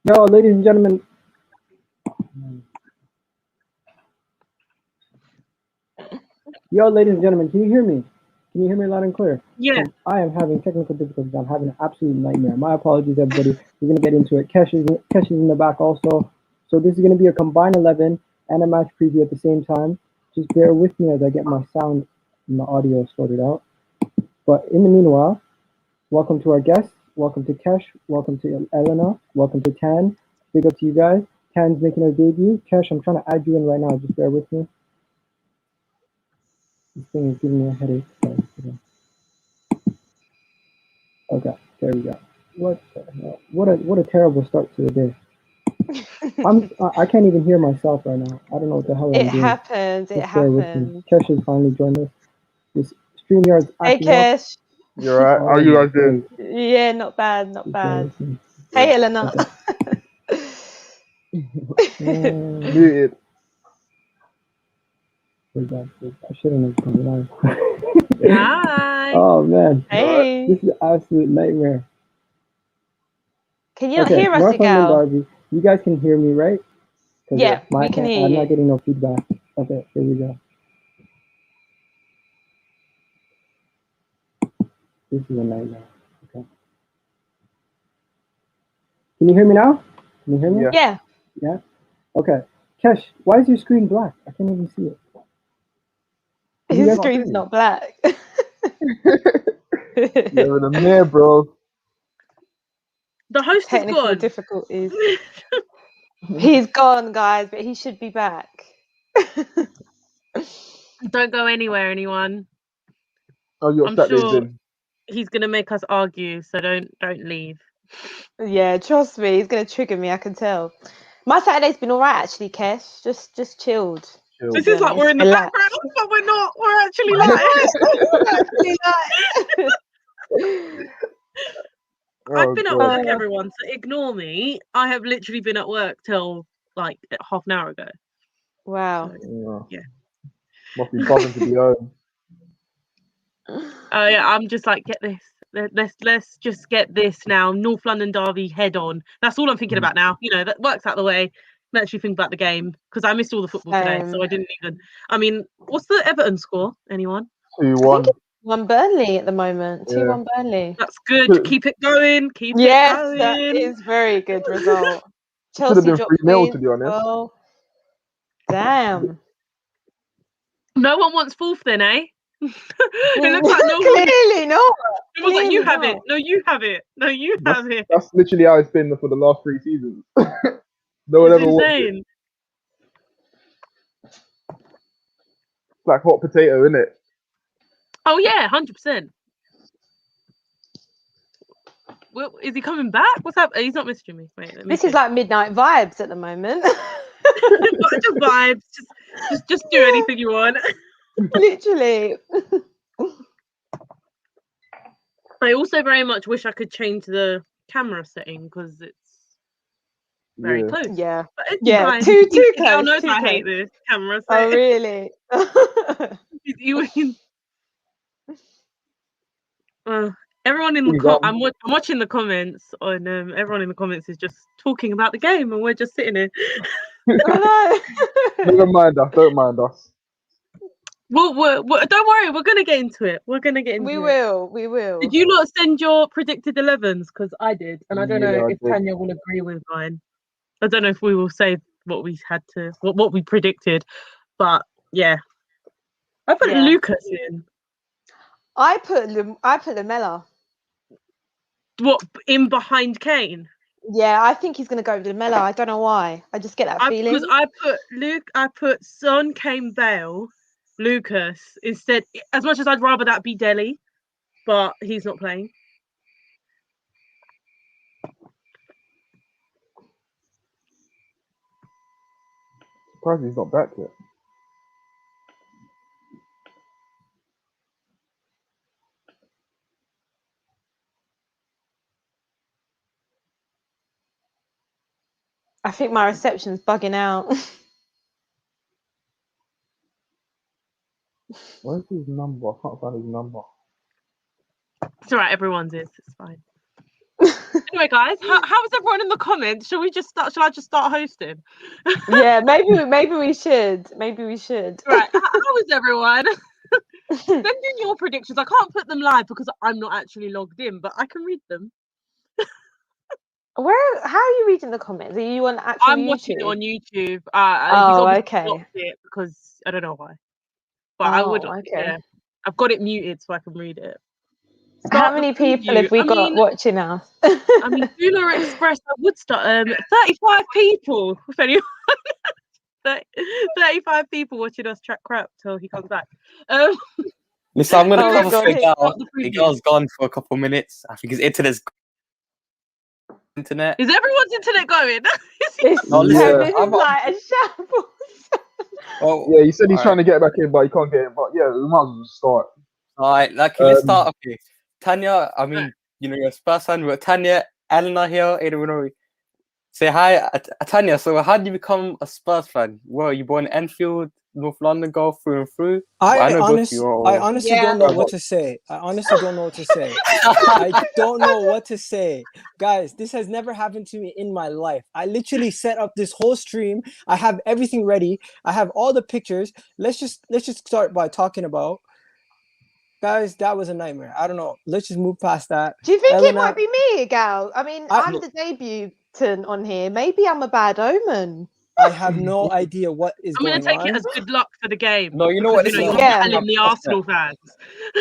Yo, ladies and gentlemen. Yo, ladies and gentlemen, can you hear me? Can you hear me loud and clear? Yeah. I am having technical difficulties. I'm having an absolute nightmare. My apologies, everybody. We're going to get into it. Kesh is in the back also. So this is going to be a combined 11 and a match preview at the same time. Just bear with me as I get my sound and my audio sorted out. But in the meanwhile, welcome to our guests. Welcome to Kesh. Welcome to Elena. Welcome to Tan. Big up to you guys. Tan's making her debut. Kesh, I'm trying to add you in right now. Just bear with me. This thing is giving me a headache. Okay, there we go. What the hell? What a terrible start to the day. I can't even hear myself right now. I don't know what the hell I'm doing. It happens. It happens. Kesh has finally joined us. This StreamYard's Hey, acting up. Kesh. You're right. How are you guys doing? Yeah, not bad, not bad. Hey, Elena. Muted. I shouldn't have come live. Hi. Oh man. Hey. This is an absolute nightmare. Can you not hear us, Egal? You guys can hear me, right? Yeah, we can hear you. I'm not getting no feedback. Okay, here we go. This is a nightmare. Okay. Can you hear me now? Can you hear me? Yeah. Yeah? Okay. Kesh, why is your screen black? I can't even see it. His screen's not black. You're in the mirror, bro. The host is Technical gone. difficulties. He's gone, guys, but he should be back. Don't go anywhere, anyone. Oh, you're I'm Saturday's sure in. he's gonna make us argue, so don't leave. Yeah, trust me, he's gonna trigger me. I can tell. My Saturday's been all right, actually, Kesh. Just chilled. This is like we're in the background, but we're not. We're actually live. I've been at work, everyone, so ignore me. I have literally been at work till like half an hour ago. Wow. So, yeah. Must be buzzing to be home. Yeah, I'm just like, get this. Let's just get this now. North London Derby head on. That's all I'm thinking about now. You know, that works out the way. Let's actually think about the game because I missed all the football today, so I didn't even. I mean, what's the Everton score? Anyone? 2-1. I think it's 1 Burnley at the moment. 2-1 Burnley. That's good. Keep it going. Keep it going. Yes, that is very good result. Chelsea dropped 3-0 to be honest. Well, damn. No one wants fourth then, eh? It looks like no clearly not. It was like you have it. No, you have it. No, you have it. That's literally how it's been for the last 3 seasons. No one ever wants it. It's like hot potato, isn't it? Oh yeah, 100%. Well, is he coming back? What's up? He's not messaging me. Wait, this is like midnight vibes at the moment. Just vibes. Just do anything you want. Literally. I also very much wish I could change the camera setting because it's very close. Yeah. But it's yeah. fine. Too close. Egal knows I hate this camera setting. Oh really? Everyone in the I'm watching the comments on everyone in the comments is just talking about the game and we're just sitting here. Oh no. Don't mind us. Well, don't worry, we're gonna get into it. We're gonna get into it. We will. Did you not send your predicted 11s? Because I did, and I don't know if Tanya will agree with mine. I don't know if we will say what we had to, what we predicted, but yeah, I put Lucas in. I put Lamella. What, in behind Kane? Yeah, I think he's going to go with Lamella. I don't know why. I just get that feeling. Because I put Son, Kane, Bale, Lucas instead. As much as I'd rather that be Delhi, but he's not playing. Surprised he's not back yet. I think my reception's bugging out. Where's his number? I can't find his number. It's alright, everyone's is. It's fine. Anyway, guys, how is everyone in the comments? Shall I just start hosting? Yeah, maybe we should. Maybe we should. Right. How is everyone? Send in your predictions. I can't put them live because I'm not actually logged in, but I can read them. How are you reading the comments? Are you on actual I'm YouTube? watching it on YouTube. Oh, he's okay. blocked it because I don't know why. But Oh, I would, okay. yeah. I've got it muted so I can read it. How many people have we got watching us? I mean, Bula Express, I would start 35 people. If anyone, 35 people watching us chat crap till he comes back. Listen, I'm gonna Oh cover my God. for Egal. Egal's gone for a couple of minutes. I think his internet. Is everyone's internet going? No, listen, This is like a shambles. Oh, Yeah, he said he's all trying to get back in, but he can't get in. But yeah, we might as well start. All right, okay, let's start. Okay, Tanya. I mean, you know, you're a Spurs fan. We've got Tanya, Elena here. Say hi, Tanya. So, how did you become a Spurs fan? Well, you born in Enfield, North London, go through and through. I honestly don't know what to say. I honestly don't know what to say. I don't know what to say. Guys, this has never happened to me in my life. I literally set up this whole stream. I have everything ready. I have all the pictures. Let's just start by talking about, guys, that was a nightmare. I don't know. Let's just move past that. Do you think Elena, it might be me, Egal? I mean, I'm the debutant on here. Maybe I'm a bad omen. I have no idea what is going on. I'm going to take it as good luck for the game. No, you know what? You're battling the Arsenal fans.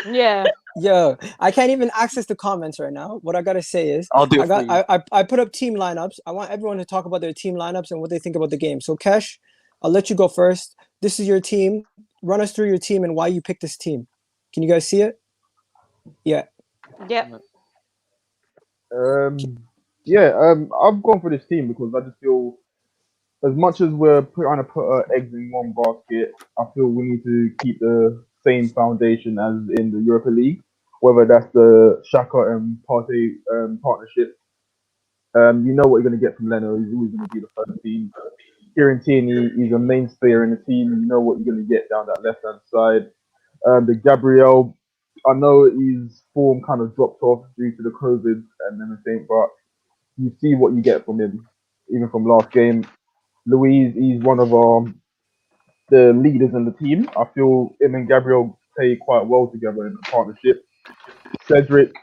Yeah. Yo, I can't even access the comments right now. What I gotta say is, I'll do it for you. I put up team lineups. I want everyone to talk about their team lineups and what they think about the game. So, Kesh, I'll let you go first. This is your team. Run us through your team and why you picked this team. Can you guys see it? Yeah. Yep. I've gone for this team because I just feel, as much as we're trying to put our eggs in one basket, I feel we need to keep the same foundation as in the Europa League, whether that's the Xhaka and Partey partnership. You know what you're going to get from Leno. He's always going to be the first team. Kieran Tierney, he's a mainstay in the team. You know what you're going to get down that left-hand side. The Gabriel, I know his form kind of dropped off due to the COVID and everything, but you see what you get from him, even from last game. Luis, he's one of the leaders in the team. I feel him and Gabriel play quite well together in the partnership. Cedric,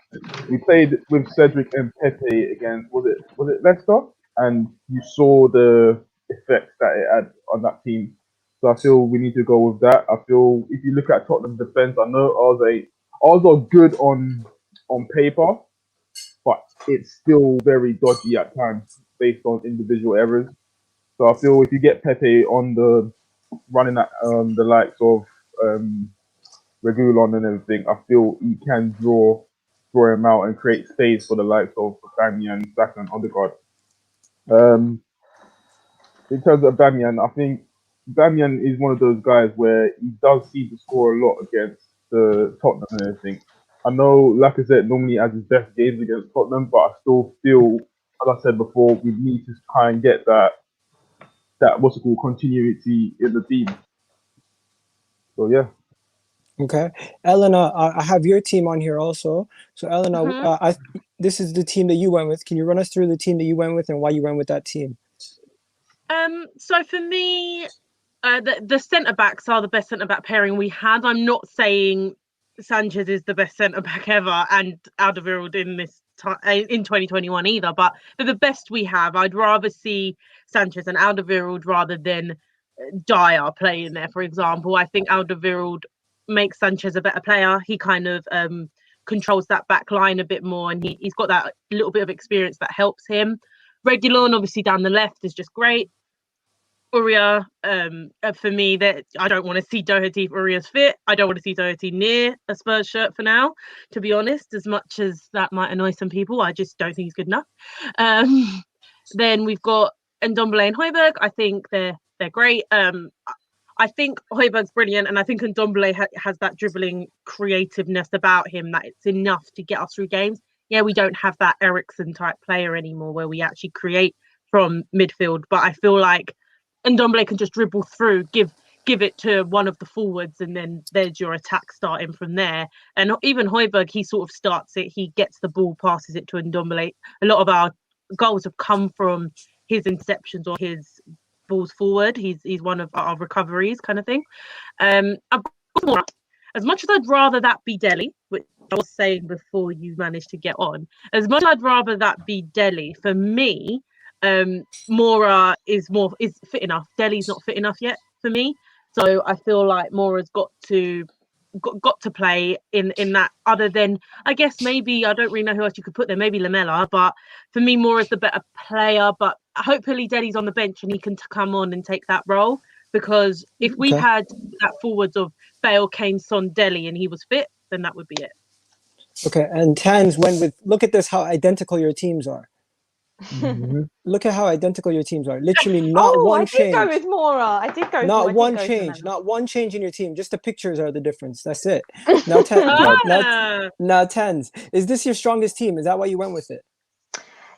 we played with Cedric and Pepe against, was it Leicester? And you saw the effects that it had on that team. So I feel we need to go with that. I feel if you look at Tottenham's defense, I know ours are good on paper, but it's still very dodgy at times based on individual errors. So I feel if you get Pepe on the running at the likes of Regulon and everything, I feel he can draw him out and create space for the likes of Bamian, Saka, and Odegaard. In terms of Bamian, I think Bamian is one of those guys where he does seem to score a lot against the Tottenham and everything. I know Lacazette normally has his best games against Tottenham, but I still feel, as I said before, we need to try and get that continuity in the team. So yeah. Okay, Elena, I have your team on here also. So Elena, this is the team that you went with. Can you run us through the team that you went with and why you went with that team? So for me, the centre backs are the best centre back pairing we had. I'm not saying Sanchez is the best centre back ever and Alderweireld in this time in 2021 either, but they're the best we have. I'd rather see Sanchez and Alderweireld rather than Dyer playing there, for example. I think Alderweireld makes Sanchez a better player. He kind of controls that back line a bit more, and he's got that little bit of experience that helps him. Regulon, obviously, down the left is just great. Uria, for me, that I don't want to see Doherty if Uria's fit. I don't want to see Doherty near a Spurs shirt for now, to be honest. As much as that might annoy some people, I just don't think he's good enough. Then we've got Ndombele and Højbjerg. I think they're great. I think Højbjerg's brilliant, and I think Ndombele has that dribbling creativeness about him that it's enough to get us through games. Yeah, we don't have that Eriksen type player anymore where we actually create from midfield, but I feel like Ndombele can just dribble through, give give it to one of the forwards, and then there's your attack starting from there. And even Højbjerg, he sort of starts it. He gets the ball, passes it to Ndombele. A lot of our goals have come from his interceptions or his balls forward. He's one of our recoveries, kind of thing. As much as I'd rather that be Delhi, which I was saying before you managed to get on, as much as I'd rather that be Delhi, for me, Mora is fit enough. Delhi's not fit enough yet for me. So I feel like Mora's got to play in that, other than, I guess, maybe, I don't really know who else you could put there, maybe Lamela, but for me, Mora's the better player. But hopefully Delhi's on the bench and he can come on and take that role, because if we had that forwards of Bale, Kane, Son, Delhi, and he was fit, then that would be it. Okay, and Tans went with, look at this, how identical your teams are. Look at how identical your teams are. Literally not one change. I did go with Mora. I did go. Not one change. Not one change in your team. Just the pictures are the difference. That's it. Now, Tans, is this your strongest team? Is that why you went with it?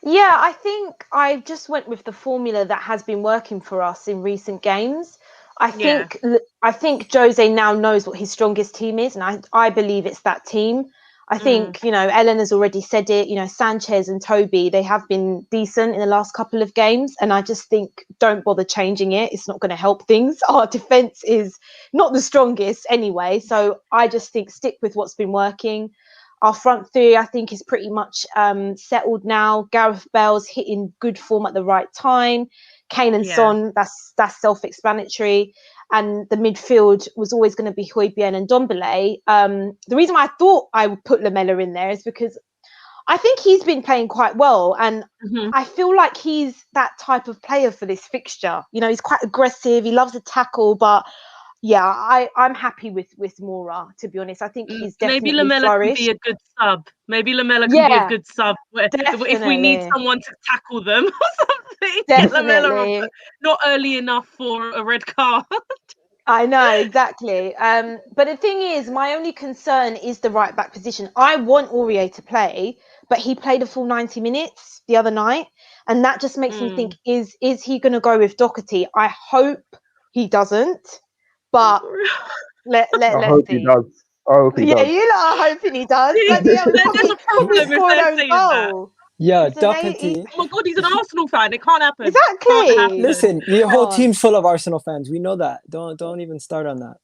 Yeah, I think I just went with the formula that has been working for us in recent games. I think Jose now knows what his strongest team is, and I believe it's that team. I think, Elena's already said it, Sanchez and Toby, they have been decent in the last couple of games. And I just think, don't bother changing it. It's not going to help things. Our defence is not the strongest anyway. So I just think stick with what's been working. Our front three, I think, is pretty much settled now. Gareth Bale's hitting good form at the right time. Kane and Son, that's self-explanatory. And the midfield was always going to be Højbjerg and Ndombele. The reason why I thought I would put Lamela in there is because I think he's been playing quite well. And I feel like he's that type of player for this fixture. He's quite aggressive. He loves a tackle. But, yeah, I'm happy with Mora, to be honest. I think he's definitely Maybe Lamela flourished. can be a good sub. Maybe Lamela can be a good sub. If we need someone to tackle them or something. Definitely. Not early enough for a red card. I know, exactly. But the thing is, my only concern is the right back position. I want Aurier to play, but he played a full 90 minutes the other night. And that just makes me think, is he going to go with Doherty? I hope he doesn't. But let's see. He does. I hope he does. You lot are hoping he does. But There's a problem if they're saying that. Yeah, Doherty. Oh my God, he's an Arsenal fan. It can't happen. Exactly. Can't happen. Listen, your whole team's full of Arsenal fans. We know that. Don't even start on that.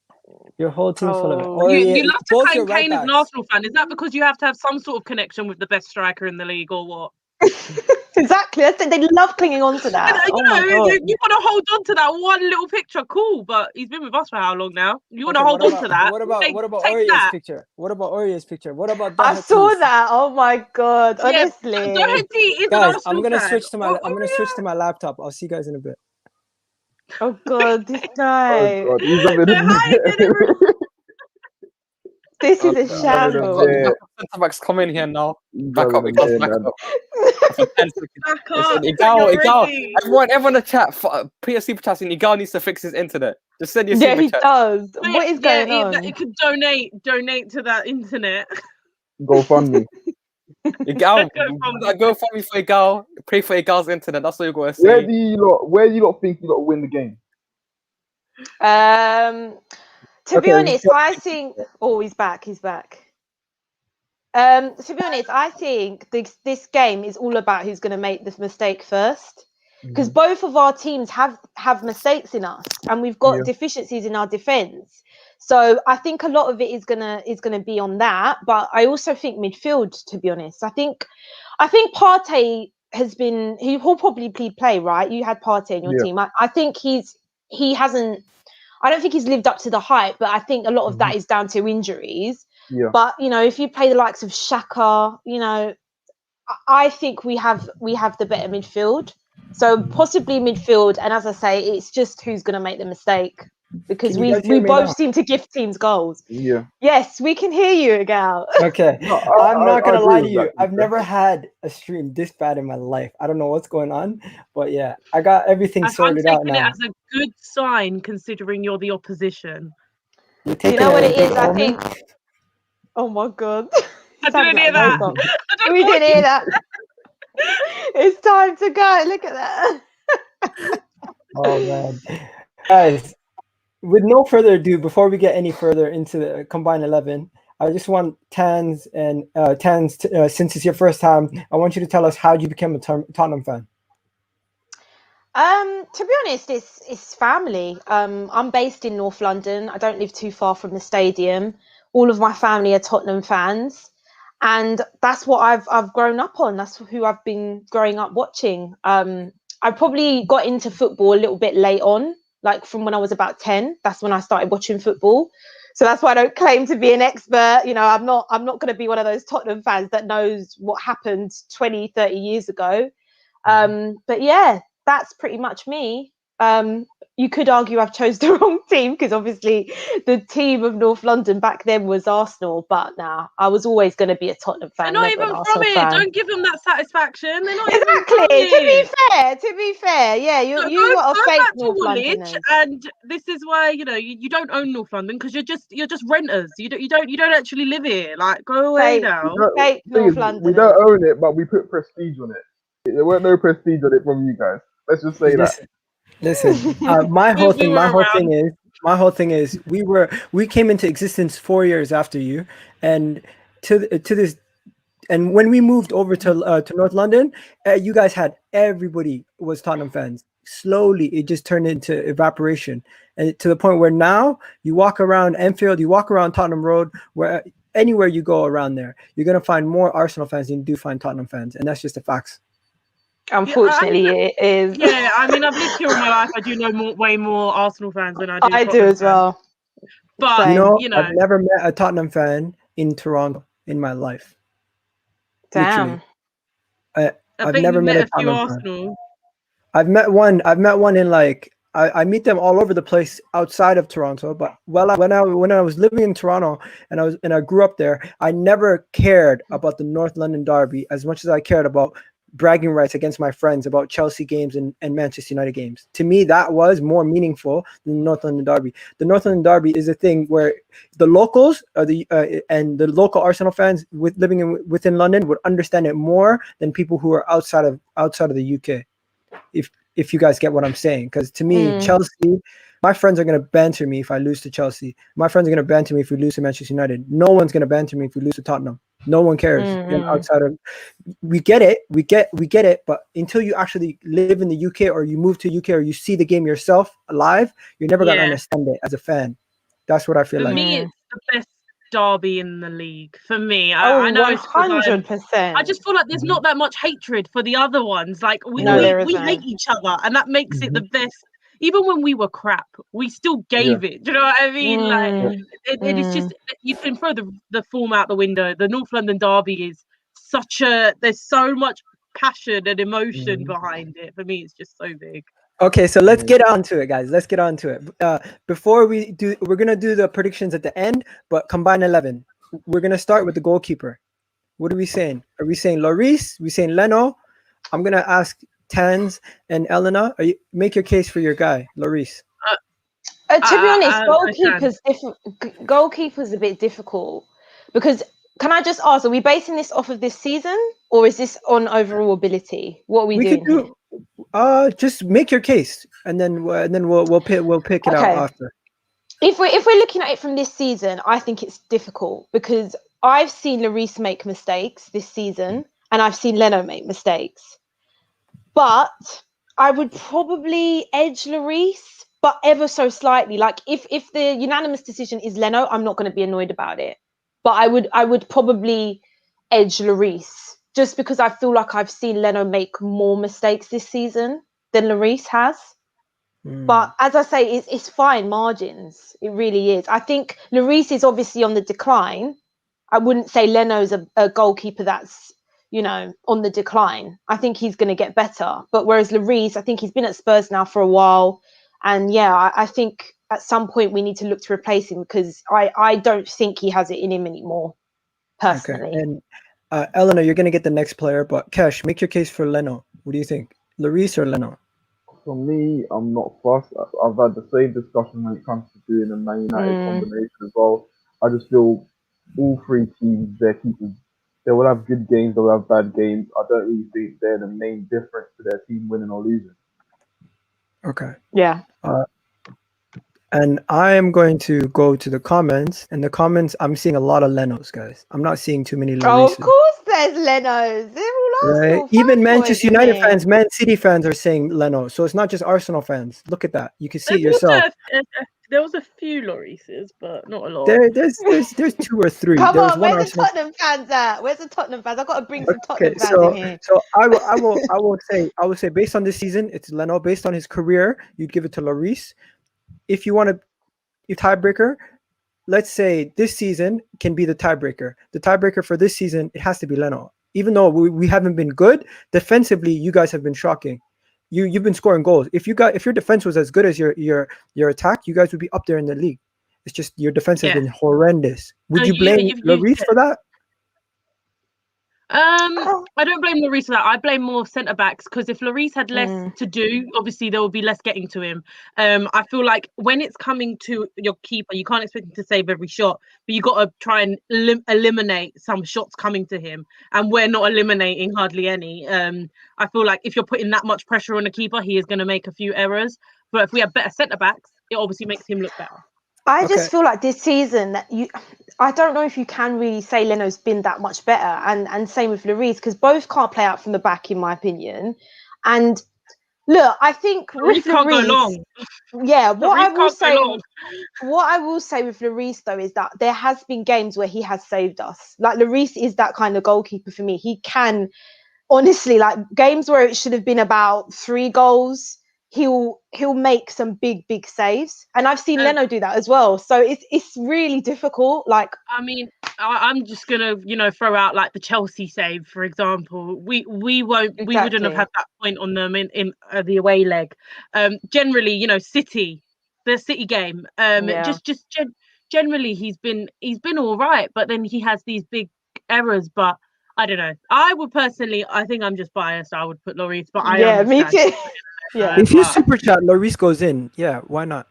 Your whole team's full of it. You love to claim Kane as an Arsenal fan. Is that because you have to have some sort of connection with the best striker in the league, or what? Exactly. They love clinging on to that. You want to hold on to that one little picture, cool, but he's been with us for how long now? You want to hold on to that? What about Aurier's picture? What about Aurier's picture? What about I saw that. Oh my God! Honestly, Doherty is guys, an Arsenal I'm gonna fan. switch to my laptop. I'll see you guys in a bit. Oh God, this guy. Oh God, this is a shambles. Centre backs come in here now. Back up. Back up. Egal. Everyone in the chat, put your super chat in. Egal needs to fix his internet. Just send your super chat. Yeah, he does. What is going on? You could donate to that internet. GoFundMe. Egal, go for me for Egal. Pray for Egal's internet. That's what you're going to say. Where do you lot think you lot win the game? To be honest, I think. Oh, he's back. He's back. To be honest, I think this game is all about who's going to make this mistake first, because both of our teams have mistakes in us, and we've got deficiencies in our defense. So I think a lot of it is gonna be on that. But I also think midfield. To be honest, I think Partey has been. He'll probably play, right? You had Partey in your team. I think he hasn't. I don't think he's lived up to the hype, but I think a lot of that is down to injuries. Yeah. But if you play the likes of Xhaka, I think we have the better midfield. So possibly midfield, and as I say, it's just who's going to make the mistake, because we both seem to give teams goals. Yeah. Yes, we can hear you, Egal. Okay. I'm not gonna lie to you. I've never had a stream this bad in my life. I don't know what's going on, but yeah, I got everything sorted out now. I'm taking it as a good sign, considering you're the opposition. You know what it is? I think. Oh my God! I didn't hear that. We didn't hear that. It's time to go. Look at that. Oh man, guys, with no further ado, before we get any further into the combined 11, I just want Tans and since it's your first time, I want you to tell us how you became a Tottenham fan. To be honest, it's family. I'm based in North London. I don't live too far from the stadium. All of my family are Tottenham fans, and that's what I've grown up on. That's who I've been growing up watching. I probably got into football a little bit late on, like from when I was about 10. That's when I started watching football. So that's why I don't claim to be an expert. You know, I'm not going to be one of those Tottenham fans that knows what happened 20, 30 years ago. But yeah, that's pretty much me. You could argue I've chose the wrong team because obviously the team of North London back then was Arsenal, but nah, I was always going to be a Tottenham fan. They're not never even an from Arsenal it. fan. Don't give them that satisfaction. They're not Exactly. even from it. To be fair, yeah, you Go are fake back to North Woolwich, Londoners. and this is why you don't own North London because you're just renters. You don't actually live here. Like, go away Fake, now. fake North We Londoners. don't own it, but we put prestige on it. There weren't no prestige on it from you guys. Let's just say that. Listen, my whole thing is we came into existence 4 years after you, and to this, and when we moved over to North London, you guys had everybody was Tottenham fans. Slowly, it just turned into evaporation, and to the point where now you walk around Enfield, you walk around Tottenham Road, where anywhere you go around there, you're gonna find more Arsenal fans than you do find Tottenham fans, and that's just the facts. Unfortunately, it is. Yeah, I mean, I've lived here all my life. I do know way more Arsenal fans than I do. I do Tottenham as well. fans. But Same. I've never met a Tottenham fan in Toronto in my life. Damn. Literally. I've never met a few Arsenal. I've met one in like I meet them all over the place outside of Toronto. But when I was living in Toronto and I grew up there, I never cared about the North London derby as much as I cared about bragging rights against my friends about Chelsea games and Manchester United games. To me, that was more meaningful than the North London derby. The North London derby is a thing where the locals and the local Arsenal fans within London would understand it more than people who are outside of the UK. If you guys get what I'm saying, because to me, Chelsea, my friends are going to banter me if I lose to Chelsea. My friends are going to banter me if we lose to Manchester United. No one's going to banter me if we lose to Tottenham. No one cares. Outside of, we get it, but until you actually live in the UK or you move to UK or you see the game yourself live, you're never going to understand it as a fan. That's what I feel like. For me, it's the best derby in the league. For me, I know 100%. I just feel like there's not that much hatred for the other ones. Like we hate each other, and that makes it the best. Even when we were crap, we still gave it. Do you know what I mean? Like it's just you can throw the form out the window. The North London derby is there's so much passion and emotion behind it. For me, it's just so big. Okay, so let's get on to it, guys. Let's get on to it. Before we do, we're gonna do the predictions at the end, but combine 11. We're gonna start with the goalkeeper. What are we saying? Are we saying Lloris? Are we saying Leno? I'm gonna ask Tans and Elena. Make your case for your guy, Lloris. To be honest, goalkeeper's a bit difficult because can I just ask, are we basing this off of this season or is this on overall ability? What are we doing here? Just make your case and then we'll pick it out after. If we're looking at it from this season, I think it's difficult because I've seen Lloris make mistakes this season and I've seen Leno make mistakes. But I would probably edge Lloris, but ever so slightly. Like if the unanimous decision is Leno, I'm not going to be annoyed about it. But I would probably edge Lloris just because I feel like I've seen Leno make more mistakes this season than Lloris has. But as I say, it's fine margins. It really is. I think Lloris is obviously on the decline. I wouldn't say Leno's a goalkeeper that's, on the decline. I think he's going to get better. But whereas Lloris, I think he's been at Spurs now for a while. And yeah, I think at some point we need to look to replace him because I don't think he has it in him anymore, personally. Okay. And Elena, you're going to get the next player, but Kesh, make your case for Leno. What do you think? Lloris or Leno? For me, I'm not fussed. I've had the same discussion when it comes to doing a Man United combination as well. I just feel all three teams, their keepers, they will have good games, they will have bad games. I don't really think they're the main difference to their team winning or losing. Okay. Yeah. And I am going to go to the comments. And the comments, I'm seeing a lot of Lenos, guys. I'm not seeing too many Oh, of Larises. course there's Lenos. They're all Right? Arsenal Even fanboys Manchester in United here. fans, Man City fans are saying Leno. So it's not just Arsenal fans. Look at that. You can see it yourself. There was a few Lorises, but not a lot. There's 2 or 3. Come There was on, one where's the Arsenal. Tottenham fans at? Where's the Tottenham fans? I've got to bring some Tottenham Okay, fans in here. so I will say based on this season, it's Leno. Based on his career, you'd give it to Lloris. If you want to, you tiebreaker. Let's say this season can be the tiebreaker. The tiebreaker for this season, it has to be Leno. Even though we haven't been good defensively, you guys have been shocking. You've been scoring goals. If your defense was as good as your attack, you guys would be up there in the league. It's just your defense has been horrendous. Would you blame Lloris for that? I don't blame Lloris for that. I blame more centre backs because if Lloris had less to do, obviously there will be less getting to him. I feel like when it's coming to your keeper, you can't expect him to save every shot, but you got to try and eliminate some shots coming to him, and we're not eliminating hardly any. I feel like if you're putting that much pressure on a keeper, he is going to make a few errors. But if we have better centre backs, it obviously makes him look better. I just feel like this season that I don't know if you can really say Leno's been that much better, and same with Lloris, because both can't play out from the back in my opinion. And look, I think with can't go Lloris, long. Yeah, what I will say with Lloris though is that there has been games where he has saved us. Like Lloris is that kind of goalkeeper for me. He can honestly, like games where it should have been about 3 goals, he'll make some big saves, and I've seen Leno do that as well. So it's really difficult. Like, I mean, I'm just gonna throw out like the Chelsea save, for example. We wouldn't have had that point on them in the away leg. Generally, the City game. Generally he's been all right, but then he has these big errors. But I don't know. I think I'm just biased. I would put Lloris, but I understand. Me too. Yeah. If you super chat, Lloris goes in. Yeah, why not?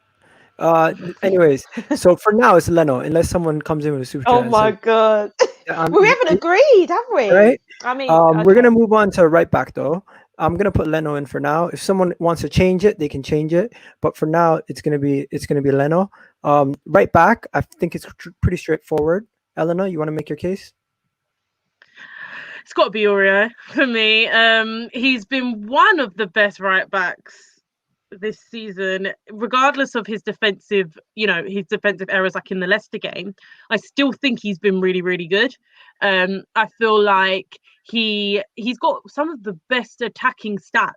Anyways, so for now it's Leno, unless someone comes in with a super chat. Oh my god. We haven't agreed, have we? Right? I mean, we're gonna move on to right back though. I'm gonna put Leno in for now. If someone wants to change it, they can change it. But for now, it's gonna be Leno. Right back, I think it's pretty straightforward. Elena, you want to make your case? It's got to be Aurier for me. He's been one of the best right backs this season, regardless of his defensive errors, like in the Leicester game. I still think he's been really, really good. I feel like he's got some of the best attacking stats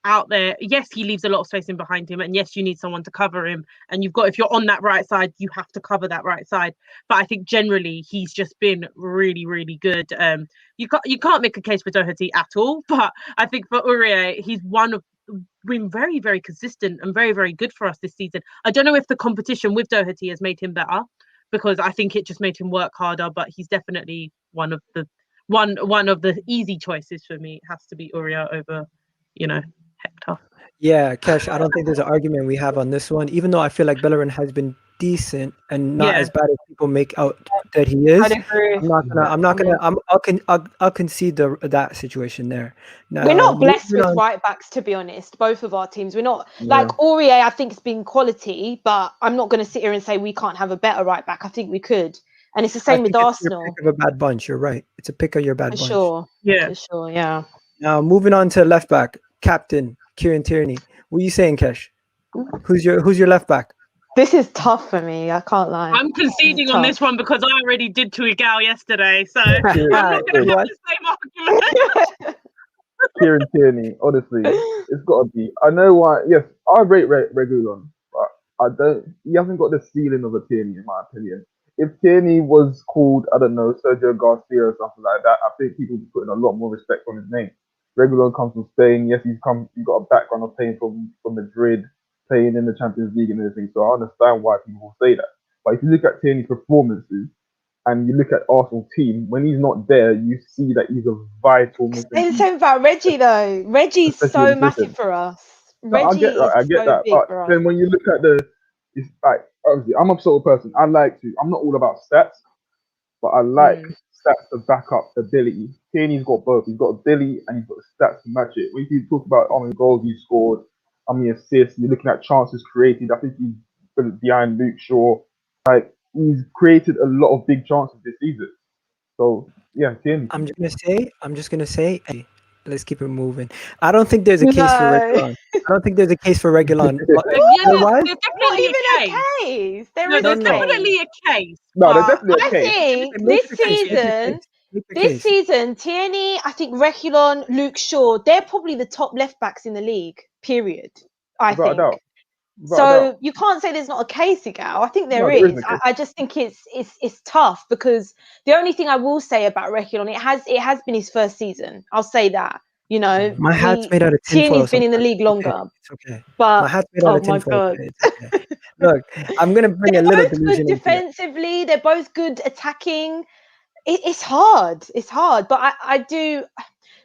out there. Yes, he leaves a lot of space in behind him, and yes, you need someone to cover him, and if you're on that right side, you have to cover that right side. But I think generally he's just been really, really good. You can't make a case for Doherty at all, but I think for Aurier, he's been very, very consistent and very, very good for us this season. I don't know if the competition with Doherty has made him better, because I think it just made him work harder, but he's definitely one of the easy choices for me. It has to be Aurier over, Hector. Yeah, Kesh, I don't think there's an argument we have on this one, even though I feel like Bellerin has been decent and not as bad as people make out that he is. I'll concede that situation there. Now, we're not blessed with right backs, to be honest. Both of our teams, we're not like Aurier. I think it's been quality, but I'm not going to sit here and say we can't have a better right back. I think we could, and it's the same with Arsenal. It's a pick of a bad bunch. You're right. It's a pick of your bad bunch. Sure. Yeah. For sure. Yeah. Now moving on to left back, captain Kieran Tierney. What are you saying, Kesh? Who's your left back? This is tough for me. I can't lie. I'm conceding on this one because I already did to Egal yesterday, so I'm not going to have the same argument. Kieran Tierney, honestly, it's got to be. I know why. Yes, I rate Reguilon, but he hasn't got the ceiling of a Tierney, in my opinion. If Tierney was called, I don't know, Sergio Garcia or something like that, I think people would be putting a lot more respect on his name. Reguilon comes from Spain. Yes, he's got a background of playing from Madrid, playing in the Champions League and everything. So I understand why people will say that. But if you look at Tierney's performances and you look at Arsenal team, when he's not there, you see that he's a vital missing piece. Same about Reggie though. Reggie's so massive for us. I get that. But then when you look at it's like, obviously, I'm a sort of person. I'm not all about stats, but I like stats to back up ability. Tierney's got both. He's got ability and he's got the stats to match it. When you talk about how many goals he scored, how many assists, you're looking at chances created. I think he's behind Luke Shaw. Like, he's created a lot of big chances this season. So yeah, Tierney. I'm just gonna say, hey, let's keep it moving. I don't think there's a case for Regulon. I don't think there's a case for Regulon. There's Not definitely even a a case. case. There No, is there's a definitely a case. No, there's but definitely a I case. think Make this the case, make the season, case, make the this case. season, Tierney, I think Reguilon, Luke Shaw, they're probably the top left backs in the league. Period. I Without a think. doubt. Without a So doubt. you can't say there's not a case, Egal. I think there No, there is. is a case. I just think it's tough because the only thing I will say about Reguilon, it has been his first season. I'll say that. You know, My hat's made out of tinfoil. Tierney's been in the league longer. It's okay. But My hat's made out oh of my tinfoil. god. It's okay. Look, I'm gonna bring a They're little both good delusion into it. defensively. They're both good attacking. It's hard. It's hard. But I do.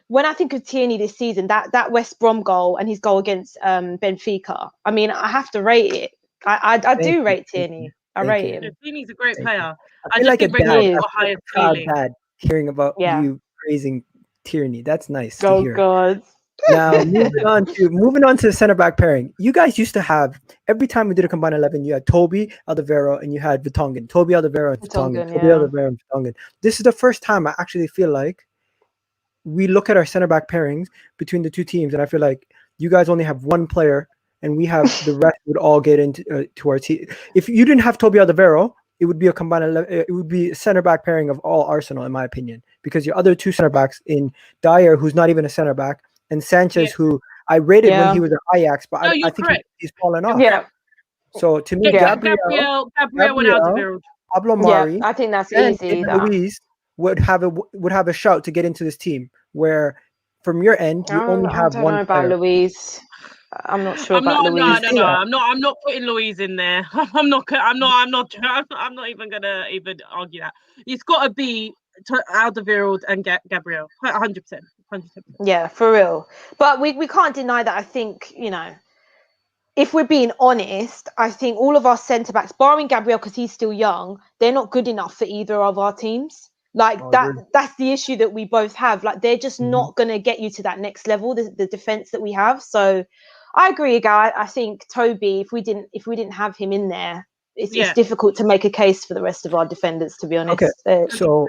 When I think of Tierney this season, that West Brom goal and his goal against Benfica, I mean, I have to rate it. I do rate Tierney. I rate him. Tierney's a great player. I feel like a think dad. Reguilon's got I a higher proud ceiling. dad hearing about Yeah. you praising Tierney. That's nice to Oh hear. God. Now moving on to the center back pairing. You guys used to have every time we did a combined 11, you had Toby Alderweireld and you had Vertonghen. Toby Alderweireld and Vertonghen. Toby Alderweireld and Vertonghen. This is the first time I actually feel like we look at our center back pairings between the two teams, and I feel like you guys only have one player, and we have the rest would all get into to our team. If you didn't have Toby Alderweireld, it would be a combined 11, it would be a center back pairing of all Arsenal, in my opinion, because your other two center backs in Dyer, who's not even a center back, and Sanchez, who I rated when he was at Ajax, but I think he's fallen off. Yeah. So to me, Gabriel went out of Alderweireld. Pablo Mari, I think that's easy. Luis would have a shout to get into this team. Where from your end, you only have one. I don't know about Luis. I'm not sure about Luis. No. I'm not putting Luis in there. I'm not even gonna argue that. It's got to be Alderweireld and Gabriel. 100%. Yeah, for real. But we can't deny that. I think, you know, if we're being honest, I think all of our centre backs, barring Gabriel because he's still young, they're not good enough for either of our teams. Like that's the issue that we both have. Like they're just not going to get you to that next level, the defense that we have. So I agree, Egal. I think Toby, if we didn't have him in there, it's difficult to make a case for the rest of our defenders, to be honest. Okay, so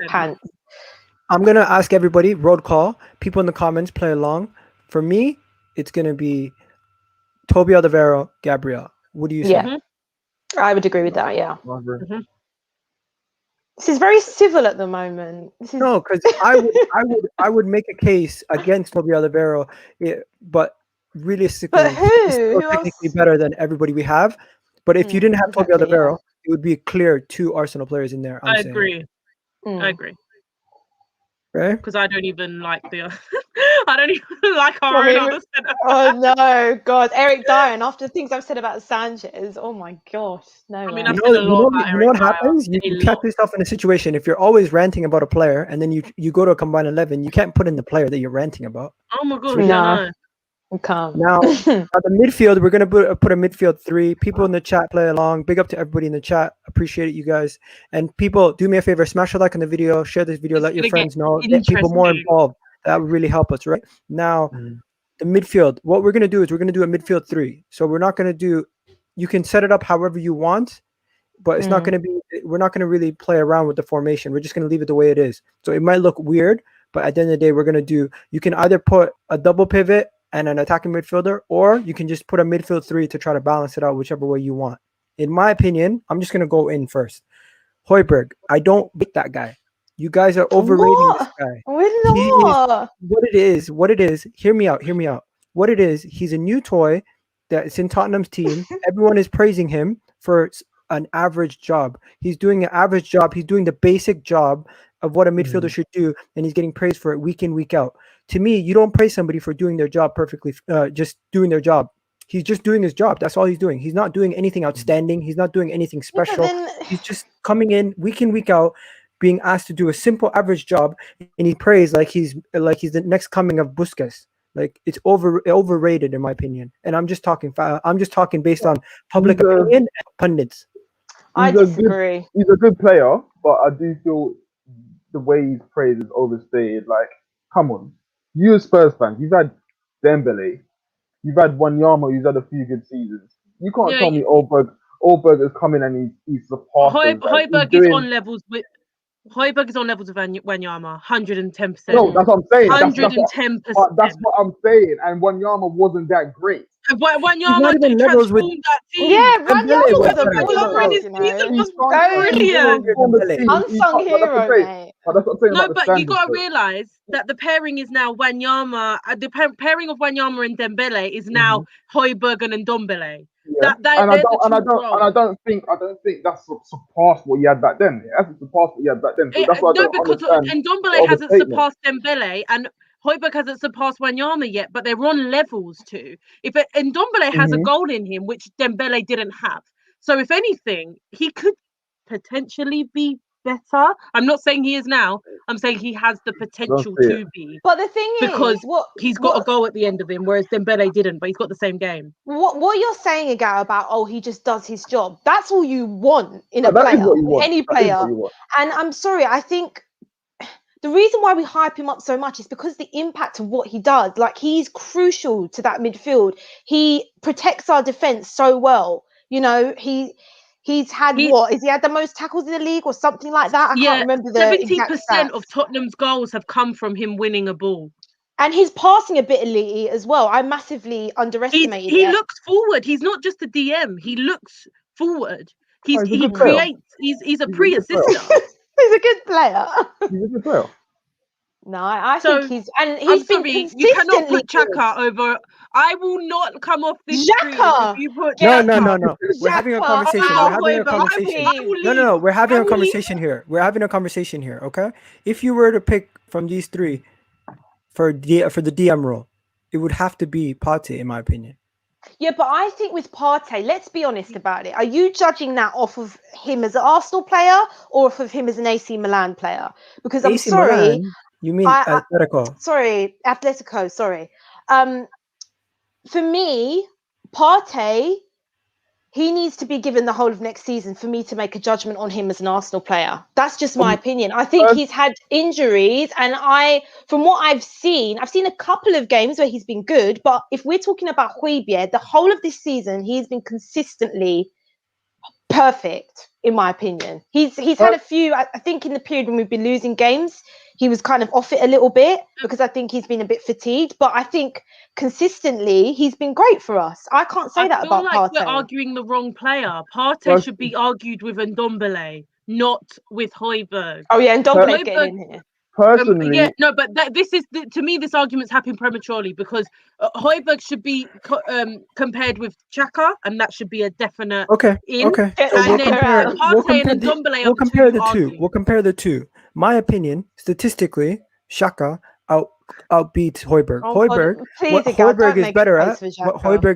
I'm gonna ask everybody, road call, people in the comments, play along. For me, it's gonna be Toby Alderweireld, Gabriel. What do you say? Yeah, I would agree with that. Yeah. This is very civil at the moment. No, because I would make a case against Toby Alderweireld, but realistically, he's still technically better than everybody we have. But if you didn't have Toby Alderweireld, it would be clear 2 Arsenal players in there. I agree. Right? Because I don't even like I don't even like our own other centre. Oh no, God, Eric Dyer. And after the things I've said about Sanchez, oh my gosh, no. I mean, I've said a lot about Eric what happens? You catch yourself in a situation. If you're always ranting about a player, and then you go to a combined 11, you can't put in the player that you're ranting about. Oh my gosh, no. We can't. Now, at the midfield, we're going to put a midfield 3. People in the chat play along. Big up to everybody in the chat. Appreciate it, you guys. And people, do me a favor. Smash a like on the video. Share this video. Let your friends know. Get people more involved. That would really help us, right? Now, the midfield. What we're going to do is we're going to do a midfield 3. So we're not going to do... You can set it up however you want, but it's not going to be... We're not going to really play around with the formation. We're just going to leave it the way it is. So it might look weird, but at the end of the day, we're going to do... You can either put a double pivot and an attacking midfielder, or you can just put a midfield 3 to try to balance it out whichever way you want. In my opinion, I'm just going to go in first. Højbjerg, I don't rate that guy. You guys are overrating this guy. What it is, hear me out. What it is, he's a new toy that's in Tottenham's team. Everyone is praising him for an average job. He's doing an average job. He's doing the basic job of what a midfielder should do, and he's getting praised for it week in, week out. To me, you don't praise somebody for doing their job perfectly, just doing their job. He's just doing his job. That's all he's doing. He's not doing anything outstanding. He's not doing anything special. He's just coming in, week out, being asked to do a simple average job, and he prays like he's the next coming of Busquets. Like it's overrated in my opinion. And I'm just talking based on public opinion and pundits. I disagree. He's a good player, but I do feel the way he's praised is overstated. Like, come on. You as Spurs fans, you've had Dembele, you've had Wanyama, who's had a few good seasons. You can't tell me Allberg has come in and he's surpassed those guys. Højbjerg is on levels with Wanyama, 110%. No, that's what I'm saying. 110%. That's what I'm saying. And Wanyama wasn't that great. Wanyama even levels with transformed that team. Yeah, Wanyama was a Dembele baller, this you season know. was brilliant. Unsung hero, mate. But that's what I'm saying. No, about but the you got to standards, realise that the pairing is now Wanyama. The pairing of Wanyama and Dembele is now Højbjerg and Ndombele. Yeah. I don't think that's surpassed what you had back then. It hasn't surpassed what you had back then. So that's why I don't understand. Ndombele hasn't surpassed Dembele and Højbjerg hasn't surpassed Wanyama yet, but they're on levels too. If Ndombele has a goal in him, which Dembele didn't have, so if anything, he could potentially be better. I'm not saying he is now. I'm saying he has the potential to be. But the thing because is, he's got a goal at the end of him, whereas Dembele didn't, but he's got the same game. What you're saying, Egal, about he just does his job. That's all you want in a player, any player. And I'm sorry, I think the reason why we hype him up so much is because the impact of what he does. Like, he's crucial to that midfield. He protects our defense so well. You know, He's had what? Is he had the most tackles in the league or something like that? I can't remember the 70% of Tottenham's goals have come from him winning a ball. And his passing ability as well. I massively underestimated He looks forward. He's not just a DM. He looks forward. He creates. He's a pre-assister. He's a good player. He's a good player. No, I think he's been consistently you cannot put Xhaka over. I will not come off this street if you put No. We're having a conversation. No. We're having a conversation here. We're having a conversation here. Okay. If you were to pick from these three for the DM role, it would have to be Partey, in my opinion. Yeah, but I think with Partey, let's be honest about it. Are you judging that off of him as an Arsenal player or off of him as an AC Milan player? Because I'm sorry. Milan? You mean Atletico? Sorry, Atletico. Sorry. For me, Partey, he needs to be given the whole of next season for me to make a judgment on him as an Arsenal player. That's just my opinion. I think he's had injuries, and from what I've seen a couple of games where he's been good. But if we're talking about Højbjerg, the whole of this season, he's been consistently perfect, in my opinion. He's had a few, I think in the period when we've been losing games, he was kind of off it a little bit because I think he's been a bit fatigued, but I think consistently he's been great for us. I can't say that about Partey. I feel like we're arguing the wrong player. Partey should be argued with Ndombele, not with Højbjerg. Oh yeah, Ndombele getting in here. Personally, but this is to me this argument's happened prematurely because Højbjerg should be compared with Xhaka, and that should be a definite in. Okay. So we'll compare the two. My opinion, statistically, Xhaka outbeats Højbjerg. What Højbjerg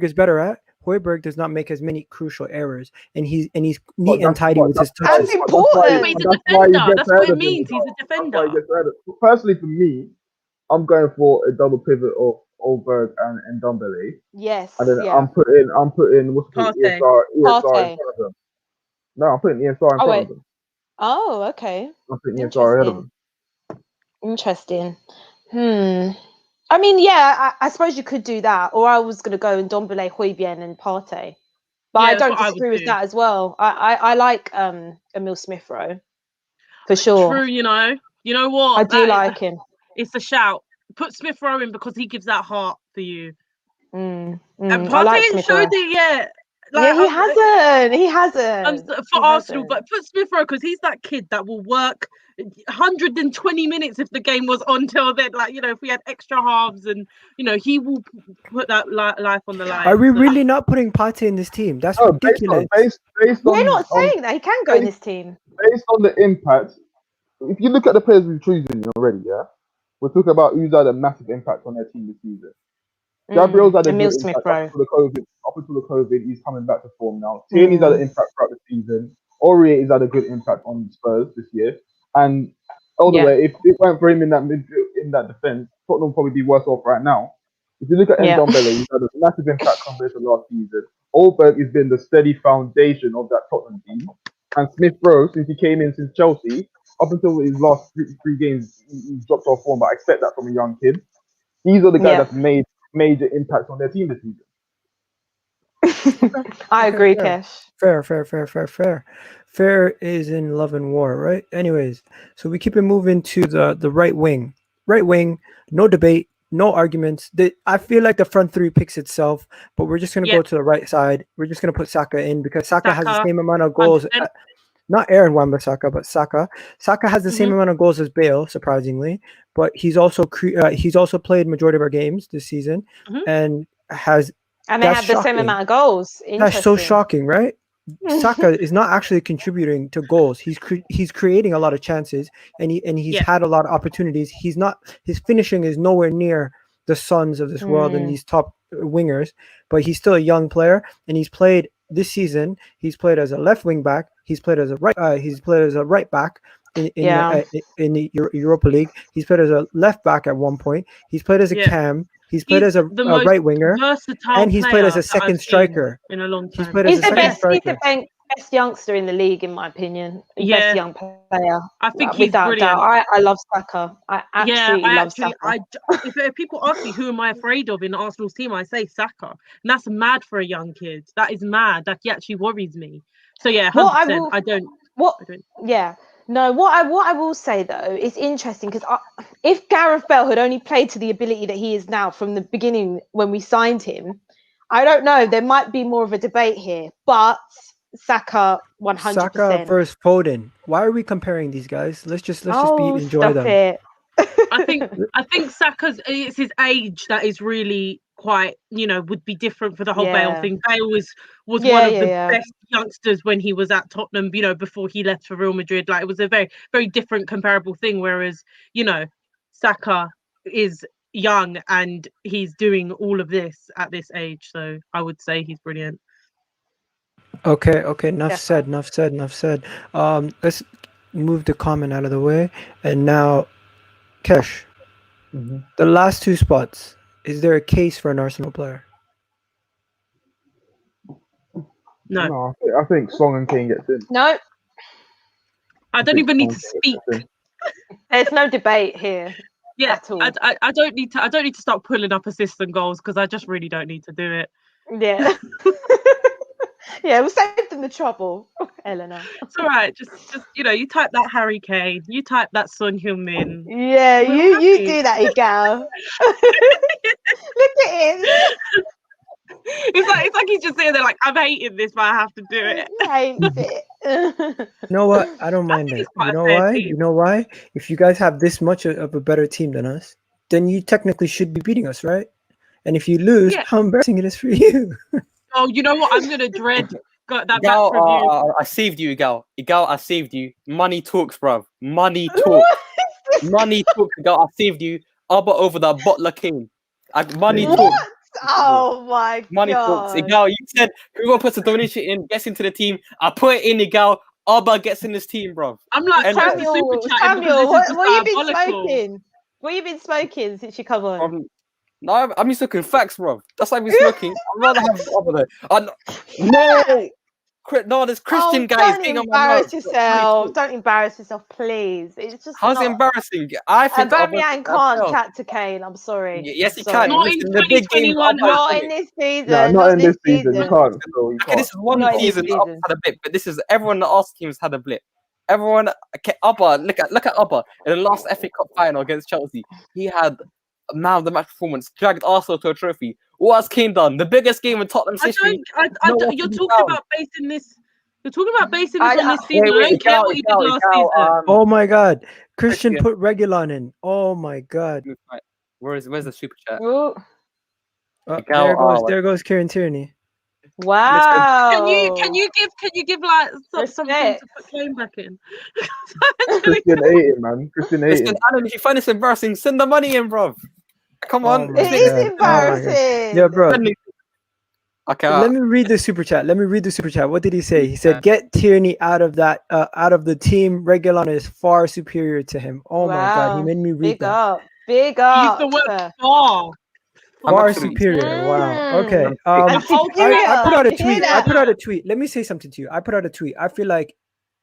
is better at. Højbjerg does not make as many crucial errors, and he's neat and tidy with his touches. That's important. He's a defender. That's what it means. He's a defender. Personally, for me, I'm going for a double pivot of Højbjerg and Ndombele. Yes. And then I'm putting what's called ESR in front of them. No, I'm putting ESR in front of them. Oh, okay. I'm putting ESR ahead of them. Interesting. I mean, yeah, I suppose you could do that, or I was going to go Ndombele, Højbjerg, and Partey, but I don't disagree with that as well. I like Emil Smith-Rowe for sure. True, you know what? I do like him. It's a shout. Put Smith-Rowe in because he gives that heart for you. And Partey ain't showed it yet. He hasn't. For Arsenal, but put Smith-Rowe because he's that kid that will work 120 minutes if the game was on till then. Like, if we had extra halves and, he will put that life on the line. Are we really not putting Partey in this team? That's ridiculous. We're not saying that. He can go in this team. Based on the impact, if you look at the players we've chosen already, we're talking about who's had a massive impact on their team this season. Gabriel's had a good impact up until the COVID. He's coming back to form now. Tierney's had an impact throughout the season. Aurier has had a good impact on Spurs this year. And all the way, if it weren't for him in that midfield, in that defense, Tottenham would probably be worse off right now. If you look at Ndombele, he's had a massive impact compared to last season. Højbjerg has been the steady foundation of that Tottenham team. And Smith-Rowe, since he came in since Chelsea, up until his last three games, he's dropped off form. But I expect that from a young kid. These are the guys that's made major impacts on their team this season. I agree, fair. Kesh. Fair is in love and war, right? Anyways, so we keep it moving to the right wing. Right wing, no debate, no arguments. I feel like the front three picks itself, but we're just gonna go to the right side. We're just gonna put Saka in because Saka has the same amount of goals. 100%. Not Aaron Wan-Bissaka, but Saka. Saka has the same amount of goals as Bale, surprisingly, but he's also played majority of our games this season, and has. And they have the same amount of goals. That's so shocking, right? Saka is not actually contributing to goals. He's creating a lot of chances, and he's had a lot of opportunities. His finishing is nowhere near the Sons of this world and these top wingers, but he's still a young player, and he's played this season. He's played as a left wing back. He's played as a right back in the Europa League. He's played as a left back at one point. He's played as a cam. He's played as a right winger, and he's played as a second striker in a long time. He's played as a second striker. He's the best youngster in the league, in my opinion. Yeah. Best young player. I think he's brilliant. Doubt. I love Saka. I absolutely love Saka. If people ask me who am I afraid of in Arsenal's team, I say Saka. And that's mad for a young kid. That is mad. Like, he actually worries me. So yeah, 100%. I don't. Yeah. No, what I will say though, it's interesting because if Gareth Bale had only played to the ability that he is now from the beginning when we signed him, I don't know. There might be more of a debate here, but Saka 100%. Saka versus Foden. Why are we comparing these guys? Let's just enjoy them. It. I think Saka's it's his age that is really quite, would be different for the whole Bale thing. Bale was one of the best youngsters when he was at Tottenham, before he left for Real Madrid. Like, it was a very, very different comparable thing. Whereas, Saka is young and he's doing all of this at this age. So I would say he's brilliant. Okay. Enough said. Let's move the comment out of the way. And now, Kesh, the last two spots. Is there a case for an Arsenal player? No. I think Song and Kane gets in. No. I don't even need to speak. There's no debate here. Yeah, at all. I don't need to start pulling up assists and goals because I just really don't need to do it. Yeah. Yeah, we'll save them the trouble, Elena. It's all right. Just you type that Harry Kane, you type that Son Heung-min. Yeah, you do that, Egal. Look at him. It's like he's just saying there like, I'm hating this, but I have to do it. He hates it. You know what? I don't mind it. You know why? You know why? If you guys have this much of a better team than us, then you technically should be beating us, right? And if you lose, how embarrassing it is for you. Oh, you know what? I'm gonna dread that Egal, back review. I saved you, Egal. Egal, I saved you. Money talks, bruv. Money talks. Money talks, Egal. I saved you. Abba over the Butler King. Money talks. Oh my Money god. talks. Egal, you said whoever puts a donation in gets into the team. I put it in, Egal. Abba gets in this team, bruv. I'm like, Samuel, what you been smoking? What you been smoking since you come on? No, I'm just looking facts, bro. That's why I'm smoking. I'd rather have the other. No, there's Christian guys getting on my nerves. Don't embarrass yourself, please. It's just how's it embarrassing? I think Aubameyang can't chat to Kane. I'm sorry. Yes, he can. Not in 2021. Not in this season. Yeah, not in this season. You can't. Okay, this is one season. Had a blip, but this is everyone that our team's had a blip. Everyone, Abba, look at Abba in the last FA Cup final against Chelsea. He had man of the match performance, dragged Arsenal to a trophy. What has Kane done? The biggest game in Tottenham's history. You're talking about basing this on this season. I don't care what he did last season. Oh my god, Christian put Reguilon in. Oh my god. Where's the super chat? There goes Kieran Tierney. Wow. Can you give like something to put Kane back in? Christian 18, man. Christian 18. Listen, Alan, if you find this embarrassing, send the money in, bro. Come on. It is embarrassing. Yeah, bro. Okay. Let me read the super chat. What did he say? He said, "Get Tierney out of the team. Reguilon is far superior to him." Oh my god, he made me read that. Big up. Use the word far. Far superior. Wow. Okay. I put out a tweet. Let me say something to you. I put out a tweet. I feel like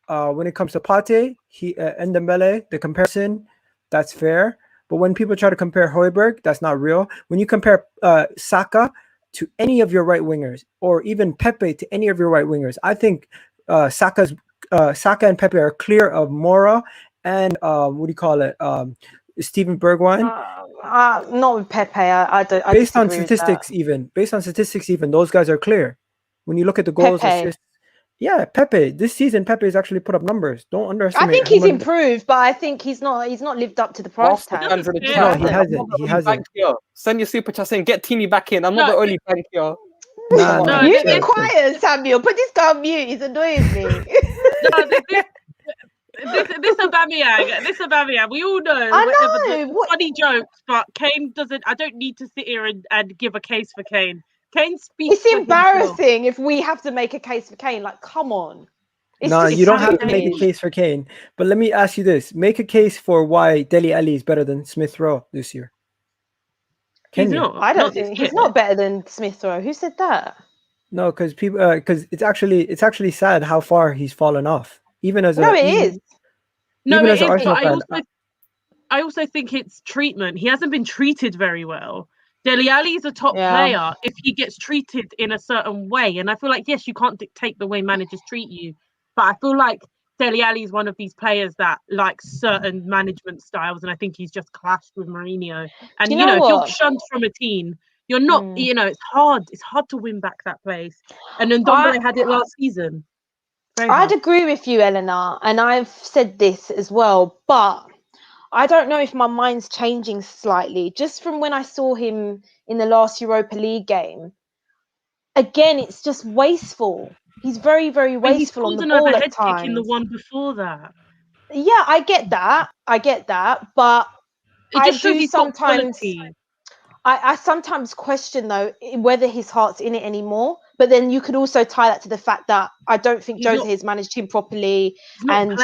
when it comes to Partey, and Dembele, the comparison, that's fair. But when people try to compare Højbjerg, that's not real. When you compare Saka to any of your right wingers, or even Pepe to any of your right wingers. I think Saka and Pepe are clear of Mora and Steven Bergwijn. Not with Pepe. I don't. Based on statistics, even those guys are clear. When you look at the goals, assists. Yeah, Pepe. This season, Pepe has actually put up numbers. Don't underestimate. I think he's improved, but I think he's not lived up to the price tag. No, he hasn't. He hasn't. Send your super chat saying, get Teeny back in. I'm not the only bank here. No, you be quiet, Samuel. Put this guy on mute. He's annoying me. This Aubameyang. We all know. I know. Funny jokes, but Kane doesn't. I don't need to sit here and give a case for Kane. Kane speaks. It's embarrassing if we have to make a case for Kane. Like, come on. No, you don't have to make a case for Kane. But let me ask you this: make a case for why Dele Alli is better than Smith Rowe this year. He's not. I don't think he's not better than Smith Rowe. Who said that? No, because it's actually sad how far he's fallen off. Even as it is. No, it is. But I also think it's treatment. He hasn't been treated very well. Dele Alli is a top player if he gets treated in a certain way. And I feel like, yes, you can't dictate the way managers treat you. But I feel like Dele Alli is one of these players that likes certain management styles. And I think he's just clashed with Mourinho. And, if you're shunned from a team, you're not, it's hard. It's hard to win back that place. And then Ndombele had it last season. I'd agree with you, Elena. And I've said this as well. But I don't know if my mind's changing slightly. Just from when I saw him in the last Europa League game, again, it's just wasteful. He's very, very wasteful on the ball at times. In the one before that. Yeah, I get that. But it just shows sometimes. I sometimes question though whether his heart's in it anymore. But then you could also tie that to the fact that I don't think Jose has managed him properly, and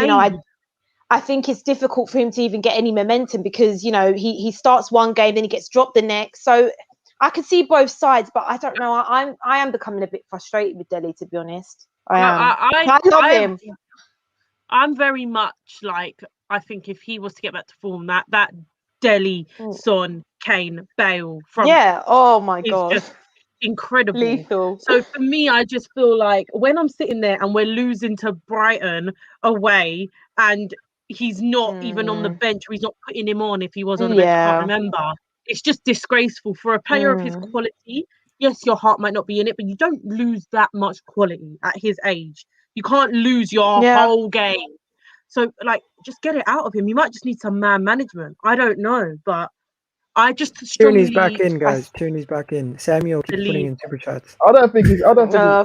I think it's difficult for him to even get any momentum because, he starts one game, then he gets dropped the next. So I can see both sides, but I don't know. I am becoming a bit frustrated with Dele, to be honest. I love him. I'm very much like, I think if he was to get back to form, that Dele, Son, Kane, Bale oh my God. Just incredible. Lethal. So for me, I just feel like when I'm sitting there and we're losing to Brighton away and he's not even on the bench, or he's not putting him on if he was on the bench, I can't remember. It's just disgraceful for a player of his quality. Yes, your heart might not be in it, but you don't lose that much quality at his age. You can't lose your whole game. So, just get it out of him. You might just need some man management. I don't know, but I just strongly... Tierney's back in, guys. Tierney's back in. Samuel keeps putting in super chats. Of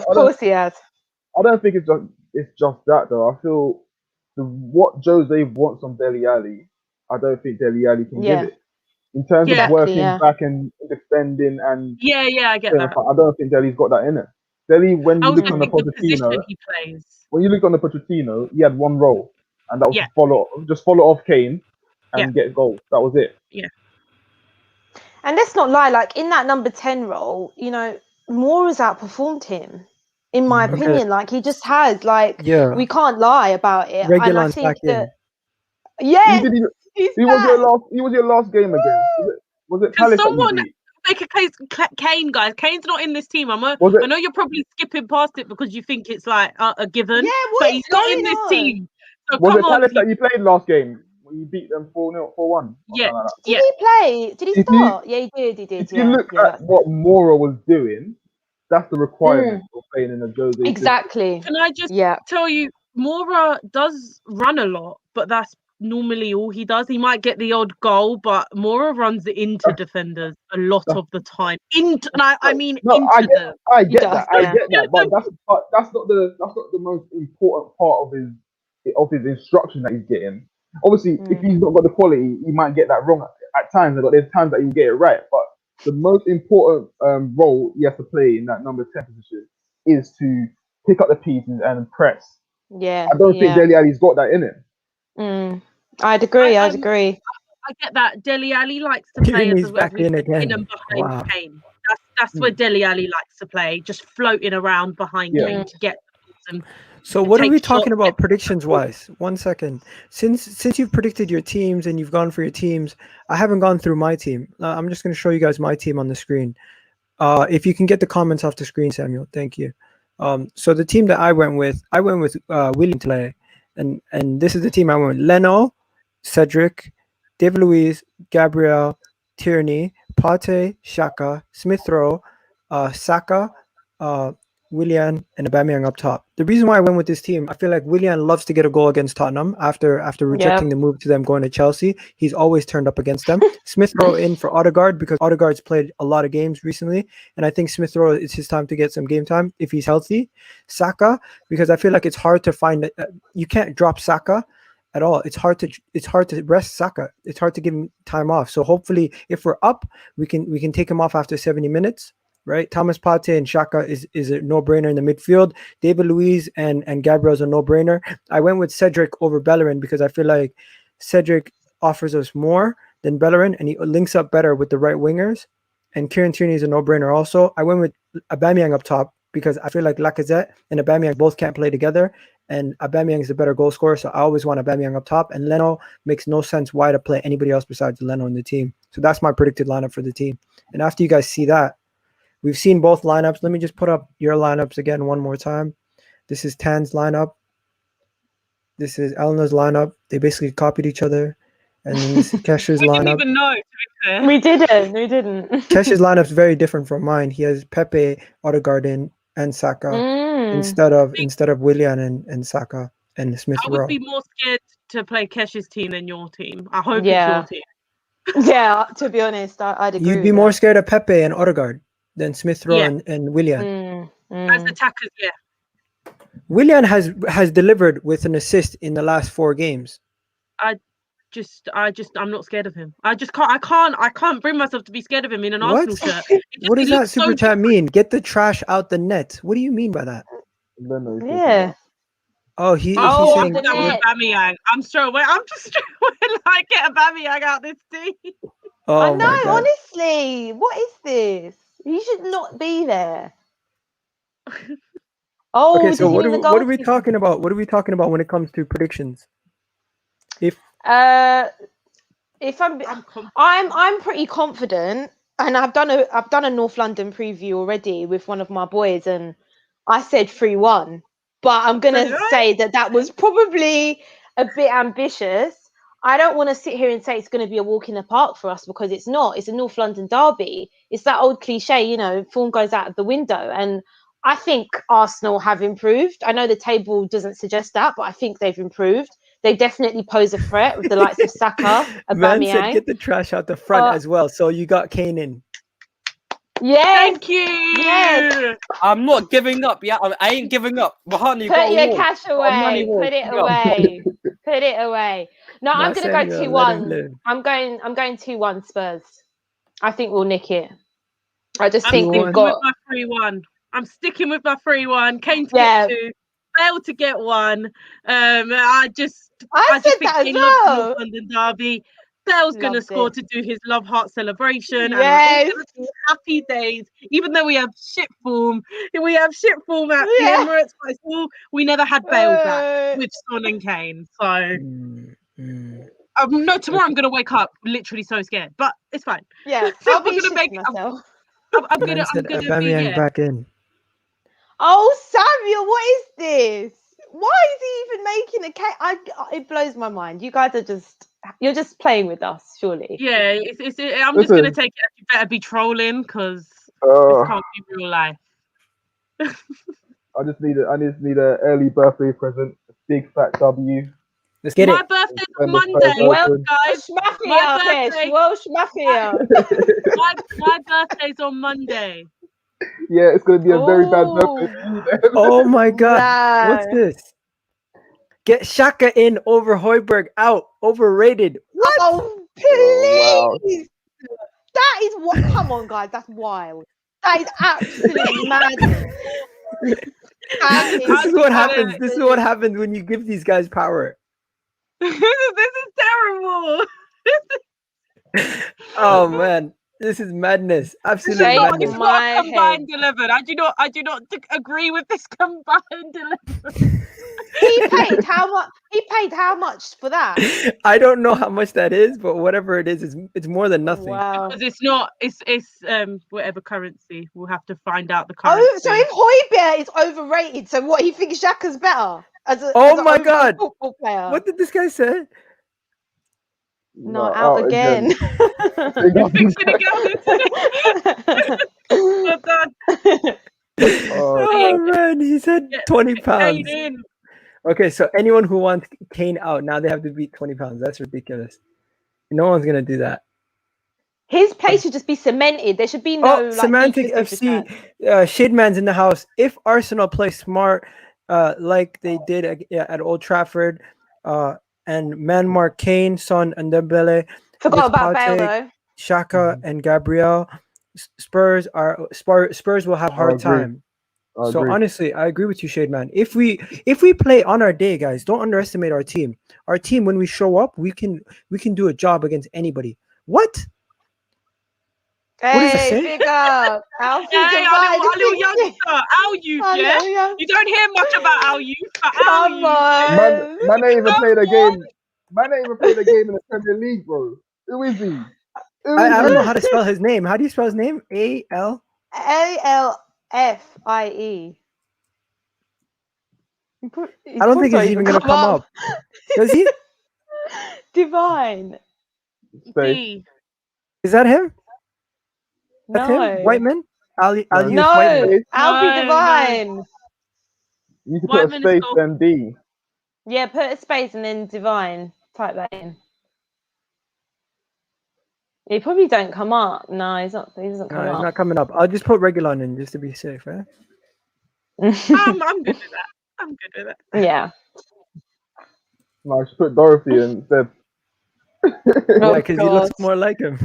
course he has. I don't think it's just that, though. I feel what Jose wants from Dele Alli, I don't think Dele Alli can give it. In terms of working back and defending and... I get that. I don't think Dele's got that in it. Dele, when you look on the Pochettino, he had one role, and that was to follow off Kane and get goals. That was it. Yeah. And let's not lie, in that number 10 role, Mora's outperformed him, in my opinion. He just has. We can't lie about it. Reguilon's back in. He was your last game again. Was it Palace? Someone make a case, Kane, guys. Kane's not in this team. I know you're probably skipping past it because you think it's a given. Yeah, but he's not in this team. So was it Palace that you played last game when you beat them 4-1? Yeah. Did he play? Did he start? Yeah, he did. If you look at what Mora was doing, that's the requirement for playing in a Jose. Exactly. Can I just tell you, Mora does run a lot, but that's normally all he does. He might get the odd goal, but Mora runs into defenders a lot of the time. I get that, but that's not the most important part of his instruction that he's getting. Obviously, if he's not got the quality, he might get that wrong at times, but there's times that he get it right. But the most important role he has to play in that number 10 position is to pick up the pieces and press. Yeah, I don't think Dele Alli's got that in him. I'd agree. I get that. Dele Alli likes to play as well in and behind Kane. That's where Dele Alli likes to play, just floating around behind Kane to get them. So what are we talking about predictions wise? 1 second. Since you've predicted your teams and you've gone for your teams, I haven't gone through my team. I'm just going to show you guys my team on the screen. If you can get the comments off the screen, Samuel, thank you. So the team that I went with William today, and this is the team I went with: Leno, Cedric, David Luiz, Gabriel, Tierney, Pate, Xhaka, Smith Rowe, Saka, Willian, and Aubameyang up top. The reason why I went with this team, I feel like Willian loves to get a goal against Tottenham after rejecting the move to them going to Chelsea. He's always turned up against them. Smith Rowe in for Odegaard because Odegaard's played a lot of games recently, and I think Smith Rowe, it's his time to get some game time if he's healthy. Saka, because I feel like it's hard to find you can't drop Saka at all. It's hard to rest Saka. It's hard to give him time off. So hopefully, if we're up, we can take him off after 70 minutes. Right, Thomas Partey and Xhaka is a no-brainer in the midfield. David Luiz and Gabriel's a no-brainer. I went with Cedric over Bellerin because I feel like Cedric offers us more than Bellerin, and he links up better with the right wingers. And Kieran Tierney is a no-brainer also. I went with Aubameyang up top because I feel like Lacazette and Aubameyang both can't play together, and Aubameyang is a better goal scorer, so I always want Aubameyang up top. And Leno makes no sense why to play anybody else besides Leno in the team. So that's my predicted lineup for the team. And after you guys see that, we've seen both lineups. Let me just put up your lineups again one more time. This is Tan's lineup. This is Elena's lineup. They basically copied each other. And then this is Kesh's lineup. We didn't even know, to be fair. We didn't. Kesh's lineup's very different from mine. He has Pepe, Odegaard, and Saka instead of Willian and Saka and Smith Rowe. I would be more scared to play Kesh's team than your team. I hope it's your team. Yeah, to be honest, I'd agree. You'd be more scared of Pepe and Odegaard than Smith Rowe and Willian. As attackers, yeah. Willian has delivered with an assist in the last 4 games. I'm not scared of him. I can't bring myself to be scared of him in an Arsenal shirt. What does that super chat mean? Get the trash out the net. What do you mean by that? Yeah. Oh, he's saying Aubameyang. I'm just straight away like, get Aubameyang out this team. Oh, I know, honestly. What is this? He should not be there. Okay, so what are we talking about? What are we talking about when it comes to predictions? If I'm pretty confident, and I've done a North London preview already with one of my boys, and I said 3-1, but I'm gonna say that was probably a bit ambitious. I don't want to sit here and say it's going to be a walk in the park for us, because it's not. It's a North London derby. It's that old cliche, form goes out of the window. And I think Arsenal have improved. I know the table doesn't suggest that, but I think they've improved. They definitely pose a threat with the likes of Saka, Aubameyang. Man said get the trash out the front as well. So you got Kane in. Yes. Thank you. Yes. I'm not giving up. Yeah, I ain't giving up. Put your cash away. Put it away. Put it away. No, I'm going to go 2-1. I'm going 2-1 Spurs. I think we'll nick it. I just think we've got my 3-1. I'm sticking with my 3-1. Kane to get 2. Bale to get 1. I just think Kane loves the North London derby. Bale's going to score to do his love heart celebration. Yes. And happy days. Even though we have shit form. We have shit form at the Emirates. But we never had Bale back with Son and Kane. So no, tomorrow I'm going to wake up literally so scared. But it's fine. Yeah. I'm going to make myself. I'm going to be back in. Oh, Samuel, what is this? Why is he even making a cake? It blows my mind. You guys are you're just playing with us, surely. Yeah, I'm just going to take it. You better be trolling, because this can't be real life. I just need an early birthday present. A big fat W. Let's get My birthday's on Monday. Well, guys, my birthday's on Monday. Yeah, it's going to be a very bad birthday. Oh my God. What's this? Get Xhaka in over Højbjerg out. Overrated. What? Oh, please. Wow. That is what. Come on, guys. That's wild. That is absolutely mad. This is what happens. This is what happens when you give these guys power. This is terrible. Oh man. This is madness. Absolute Shake This madness. is my not a combined head. 11. I do not agree with this combined 11. He paid how much? He paid how much for that? I don't know how much that is, but whatever it is, it's more than nothing. Wow. Because it's not. It's whatever currency. We'll have to find out the currency. Oh, so if Højbjerg is overrated, so what? He thinks Xhaka's better as a Oh as an my overall God. football player. What did this guy say? No, out again. You're fixing it, girl, isn't it? Well done. Oh man, he said Yeah, £20. paid in. Okay, so anyone who wants Kane out now, they have to beat £20. That's ridiculous. No one's gonna do that. His place should just be cemented. There should be no Semantic FC, Shademan's in the house. If Arsenal play smart, like they did at Old Trafford, and Manmark, Kane, Son, and Dembele, Forgot with about Bale Partey, though. Xhaka, and Gabriel, Spurs will have a hard time. So honestly, I agree with you, Shademan. If we play on our day, guys, don't underestimate our team. Our team, when we show up, we can do a job against anybody. What? What does it Hey, say? big up. Alfie Hey, our little youngster, our youth, Our yeah? little young- You don't hear much about our youth, but our Come youth. on. Man ain't even played a game. Man ain't even played a game in the Premier League, bro. Who is he? I don't know how to spell his name. How do you spell his name? A-L? Alfie. I don't think he's even going to come up. Does he? Divine. D. Is that him? That's No. him? Whiteman? Alius No. Whiteman. Alfie No, Divine. You can put a Whiteman is space goal. then D. Yeah, put a space and then Divine. Type that in. He probably don't come up. No, he's not. He doesn't come No, up. he's not coming up. I'll just put Regulon in just to be safe, eh? I'm good with that. I'm good with it. Yeah. No, I should put Dorothy in instead. Yeah, because he looks God. more like him.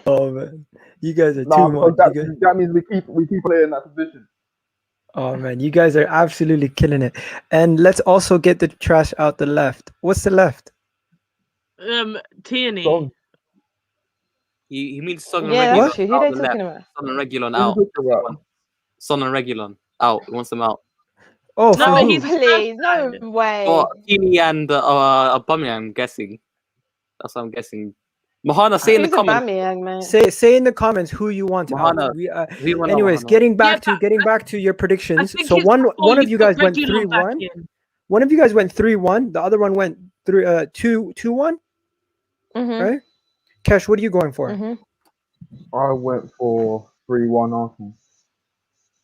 Oh man, you guys are Nah, too because much. You guys... that means we keep playing that position. Oh man, you guys are absolutely killing it. And let's also get the trash out the left. What's the left? Tierney. So, He means Son and Yeah, Regulon that's true. Who out are the they left. talking about? Son and Regulon who out. you talking about? Son and Regulon out. He wants them out. Oh, No, for but who? he's Please, no way. For Kini and Aubameyang, I'm guessing. That's what I'm guessing. Mahana, say in the Who's comments. Aubameyang, mate? Say in the comments who you want Mahana. out. We, Who you want out, anyways, Mahana? getting back Yeah, to your predictions. think So it's one before of you you put guys went Regulon back 3-1. in. One of you guys went 3-1. The other one went 2-1. Mm-hmm. Right? Kesh, what are you going for? Mm-hmm. I went for 3-1 Arsenal.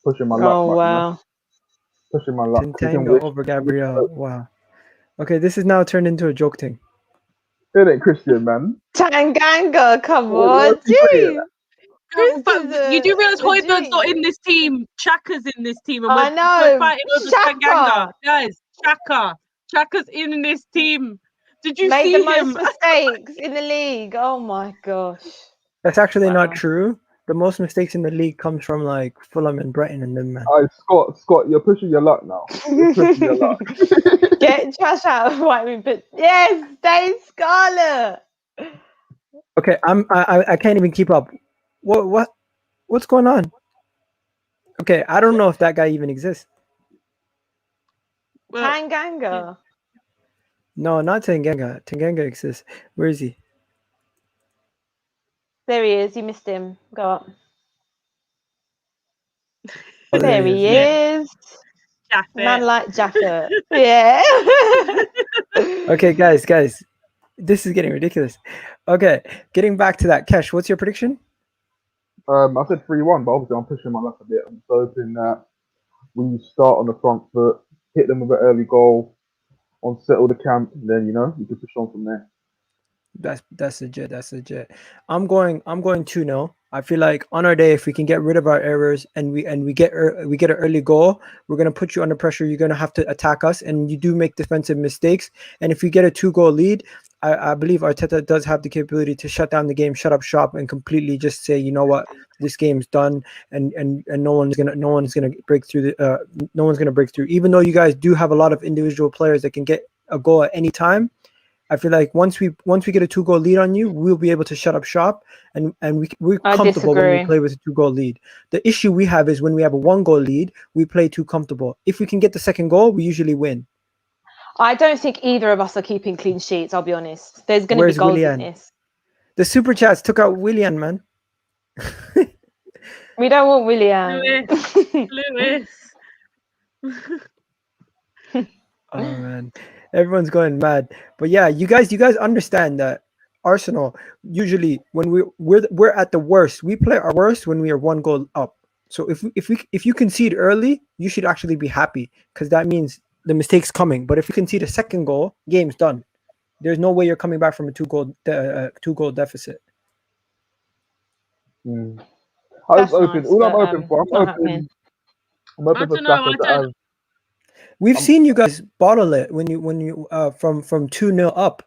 Pushing my luck. Oh, back, wow. you know? Pushing my luck. We can Tintanga wish. over Gabriel. Wow. Okay, this is now turned into a joke thing. It ain't Christian, man. Tanganga, come What on. are you saying? Jeez. But you do realise Højbjerg's not in this team. Chaka's in this team, and we're fighting over Tanganga. Guys, Chaka's in this team. Did you Made see the him? most mistakes in the league. Oh my gosh. That's actually not Wow. true. The most mistakes in the league comes from like Fulham and Brighton and them, man. Scott, you're pushing your luck now. You're pushing your luck. Get trash out of Whiteman, but yes, stay Scarlet. Okay, I can't even keep up. What's going on? Okay, I don't know if that guy even exists. Well, Tanganga. No, not Tanganga. Tanganga exists. Where is he? There he is. You missed him. Go up. Oh, There he is. Jaffet. Man like Jaffet. Yeah. Okay, guys, this is getting ridiculous. Okay, getting back to that. Kesh, what's your prediction? I said 3-1, but obviously I'm pushing my luck a bit. I'm just hoping that we start on the front foot, hit them with an early goal, unsettle the camp, and then we can push on from there. That's legit. That's legit. I'm going 2-0. I feel like on our day, if we can get rid of our errors and we get an early goal, we're gonna put you under pressure. You're gonna have to attack us, and you do make defensive mistakes. And if we get a 2-goal lead, I believe Arteta does have the capability to shut down the game, shut up shop, and completely just say, you know what, this game's done, and no one's gonna break through. No one's gonna break through. Even though you guys do have a lot of individual players that can get a goal at any time, I feel like once we get a 2-goal lead on you, we'll be able to shut up shop, and we're comfortable when we play with a 2-goal lead. The issue we have is when we have a 1-goal lead, we play too comfortable. If we can get the second goal, we usually win. I don't think either of us are keeping clean sheets. I'll be honest. There's going to be goals in this. The super chats took out Willian, man. We don't want Willian. Lewis. Oh man, everyone's going mad. But yeah, you guys understand that Arsenal usually when we're at the worst, we play our worst when we are 1 goal up. So if you concede early, you should actually be happy because that means the mistake's coming. But if you concede a second goal, game's done. There's no way you're coming back from a 2-goal deficit. I was open. All I'm open for, I'm open for Saka. We've seen you guys bottle it when you from 2-0 up,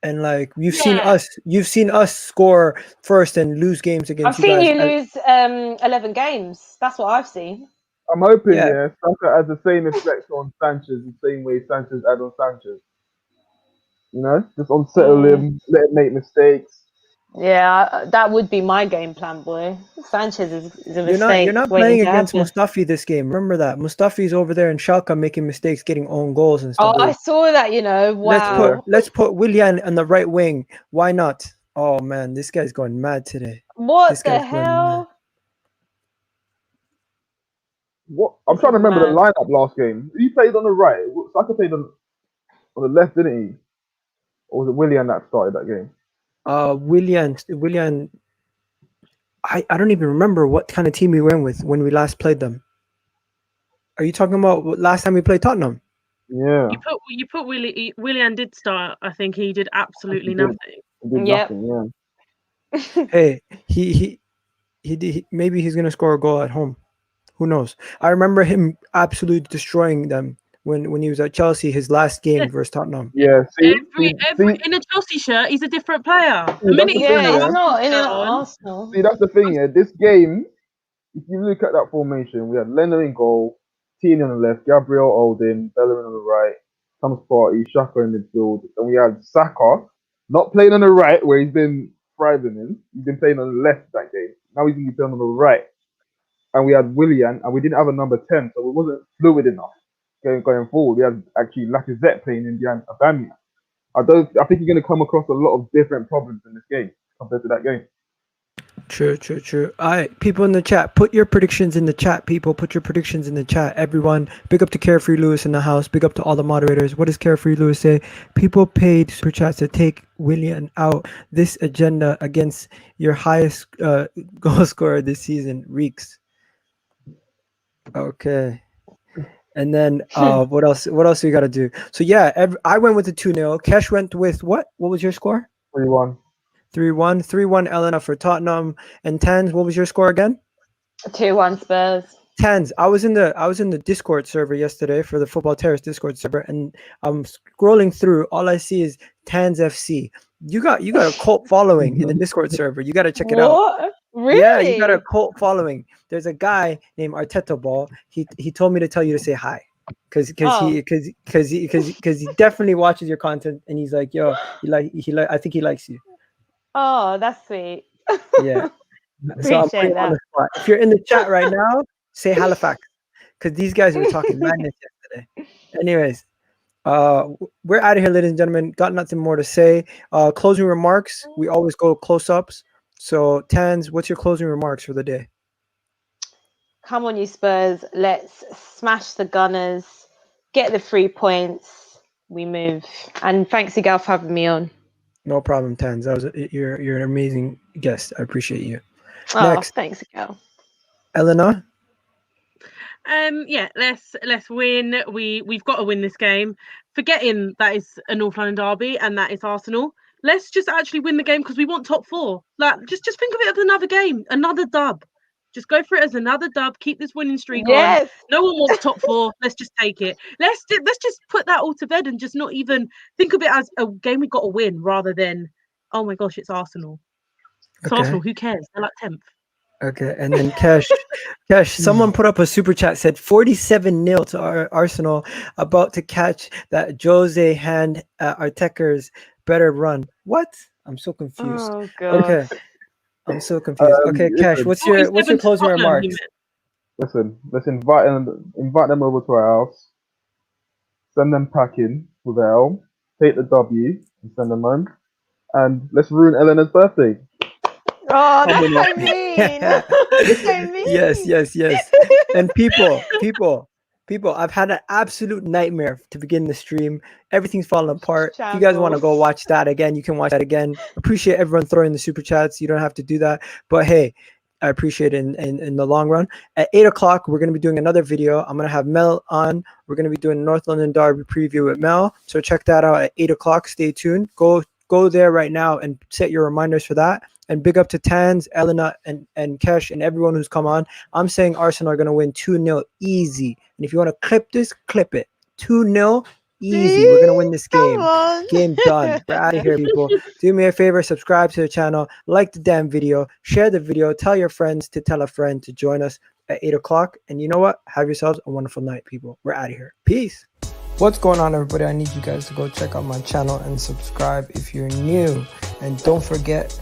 and like you've seen us score first and lose games against you guys. I've seen you lose 11 games. That's what I've seen. I'm hoping, Saka has the same effect on Sanchez, the same way Sanchez had on Sanchez. You know, just unsettle him, let him make mistakes. Yeah, that would be my game plan, boy. Sanchez is a mistake. You're not playing against Mustafi this game. Remember that. Mustafi's over there in Schalke making mistakes, getting own goals and stuff. Oh, I saw that, wow. Let's put Willian on the right wing. Why not? Oh man, this guy's going mad today. What the hell? What? I'm trying to remember the lineup last game. He played on the right. Saka played on the left, didn't he? Or was it Willian that started that game? Willian, I don't even remember what kind of team we went with when we last played them. Are you talking about last time we played Tottenham? Yeah. You put Willian did start. I think he did absolutely nothing. He did nothing, yeah. Hey, he did. Maybe he's gonna score a goal at home. Who knows? I remember him absolutely destroying them when he was at Chelsea, his last game versus Tottenham. Yeah, every in a Chelsea shirt, he's a different player. He's not in an Arsenal. See, that's the thing. Yeah, this game, if you look at that formation, we had Elena in goal, Tierney on the left, Gabriel Oldin, Bellerin on the right, Thomas Partey, Xhaka in the midfield, and we had Saka not playing on the right where he's been thriving in. He's been playing on the left that game. Now he's going to be playing on the right. And we had Willian, and we didn't have a number 10, so it wasn't fluid enough going forward. We had actually Lacazette playing in behind Aubameyang. I think you're going to come across a lot of different problems in this game compared to that game. True. All right, people in the chat, put your predictions in the chat. People, put your predictions in the chat. Everyone, big up to Carefree Lewis in the house. Big up to all the moderators. What does Carefree Lewis say? People paid super chats to take Willian out. This agenda against your highest goal scorer this season reeks. Okay. And then what else we got to do? So yeah, I went with the 2-0. Kesh went with what? What was your score? 3-1. 3-1 Elena for Tottenham. And Tans, what was your score again? 2-1 Spurs. Tans, I was in the Discord server yesterday for the Football Terrace Discord server, and I'm scrolling through. All I see is Tans FC. You got a cult following in the Discord server. You got to check it out. Really? Yeah, you got a cult following. There's a guy named Arteta Ball. He told me to tell you to say hi, because he definitely watches your content, and he's like, yo, I think he likes you. Oh, that's sweet. Yeah. So I'm putting on the spot. If you're in the chat right now, say Halifax, because these guys were talking madness yesterday. Anyways, we're out of here, ladies and gentlemen. Got nothing more to say. Closing remarks. We always go close-ups. So, Tans, what's your closing remarks for the day? Come on, you Spurs. Let's smash the Gunners. Get the 3 points. We move. And thanks, Egal, for having me on. No problem, Tans. You're an amazing guest. I appreciate you. Next. Thanks, Egal. Elena? Yeah, let's win. We've got to win this game. Forgetting that it's a North London derby and that it's Arsenal. Let's just actually win the game because we want top 4. Like, just think of it as another game, another dub. Just go for it as another dub. Keep this winning streak on. No one wants top 4. Let's just take it. Let's just put that all to bed and just not even think of it as a game we got to win, rather than, oh my gosh, it's Arsenal. It's Arsenal. Who cares? They're like 10th. Okay, and then Kesh, someone put up a super chat, said 47-0 to Arsenal, about to catch that Jose hand at Arteta's better run. What? I'm so confused. Oh god. Okay, I'm so confused. Okay, Kesh, what's your 47 to closing Tottenham, remarks? you meant. Listen, let's invite them over to our house, send them packing with the L, take the W and send them home, and let's ruin Elena's birthday. Oh, Come that's on, so mean. That's so mean. Yes. And people, I've had an absolute nightmare to begin the stream. Everything's falling apart. If you guys want to go watch that again, you can watch that again. Appreciate everyone throwing the super chats. You don't have to do that. But hey, I appreciate it in the long run. At 8 o'clock, we're going to be doing another video. I'm going to have Mel on. We're going to be doing North London Derby preview with Mel. So check that out at 8 o'clock. Stay tuned. Go there right now and set your reminders for that. And big up to Tans, Elena, and Kesh, and everyone who's come on. I'm saying Arsenal are going to win 2-0 easy. And if you want to clip this, clip it. 2-0 easy. We're going to win this game. Game done. We're out of here, people. Do me a favor, subscribe to the channel, like the damn video, share the video, tell your friends to tell a friend to join us at 8 o'clock. And you know what? Have yourselves a wonderful night, people. We're out of here. Peace. What's going on, everybody? I need you guys to go check out my channel and subscribe if you're new. And don't forget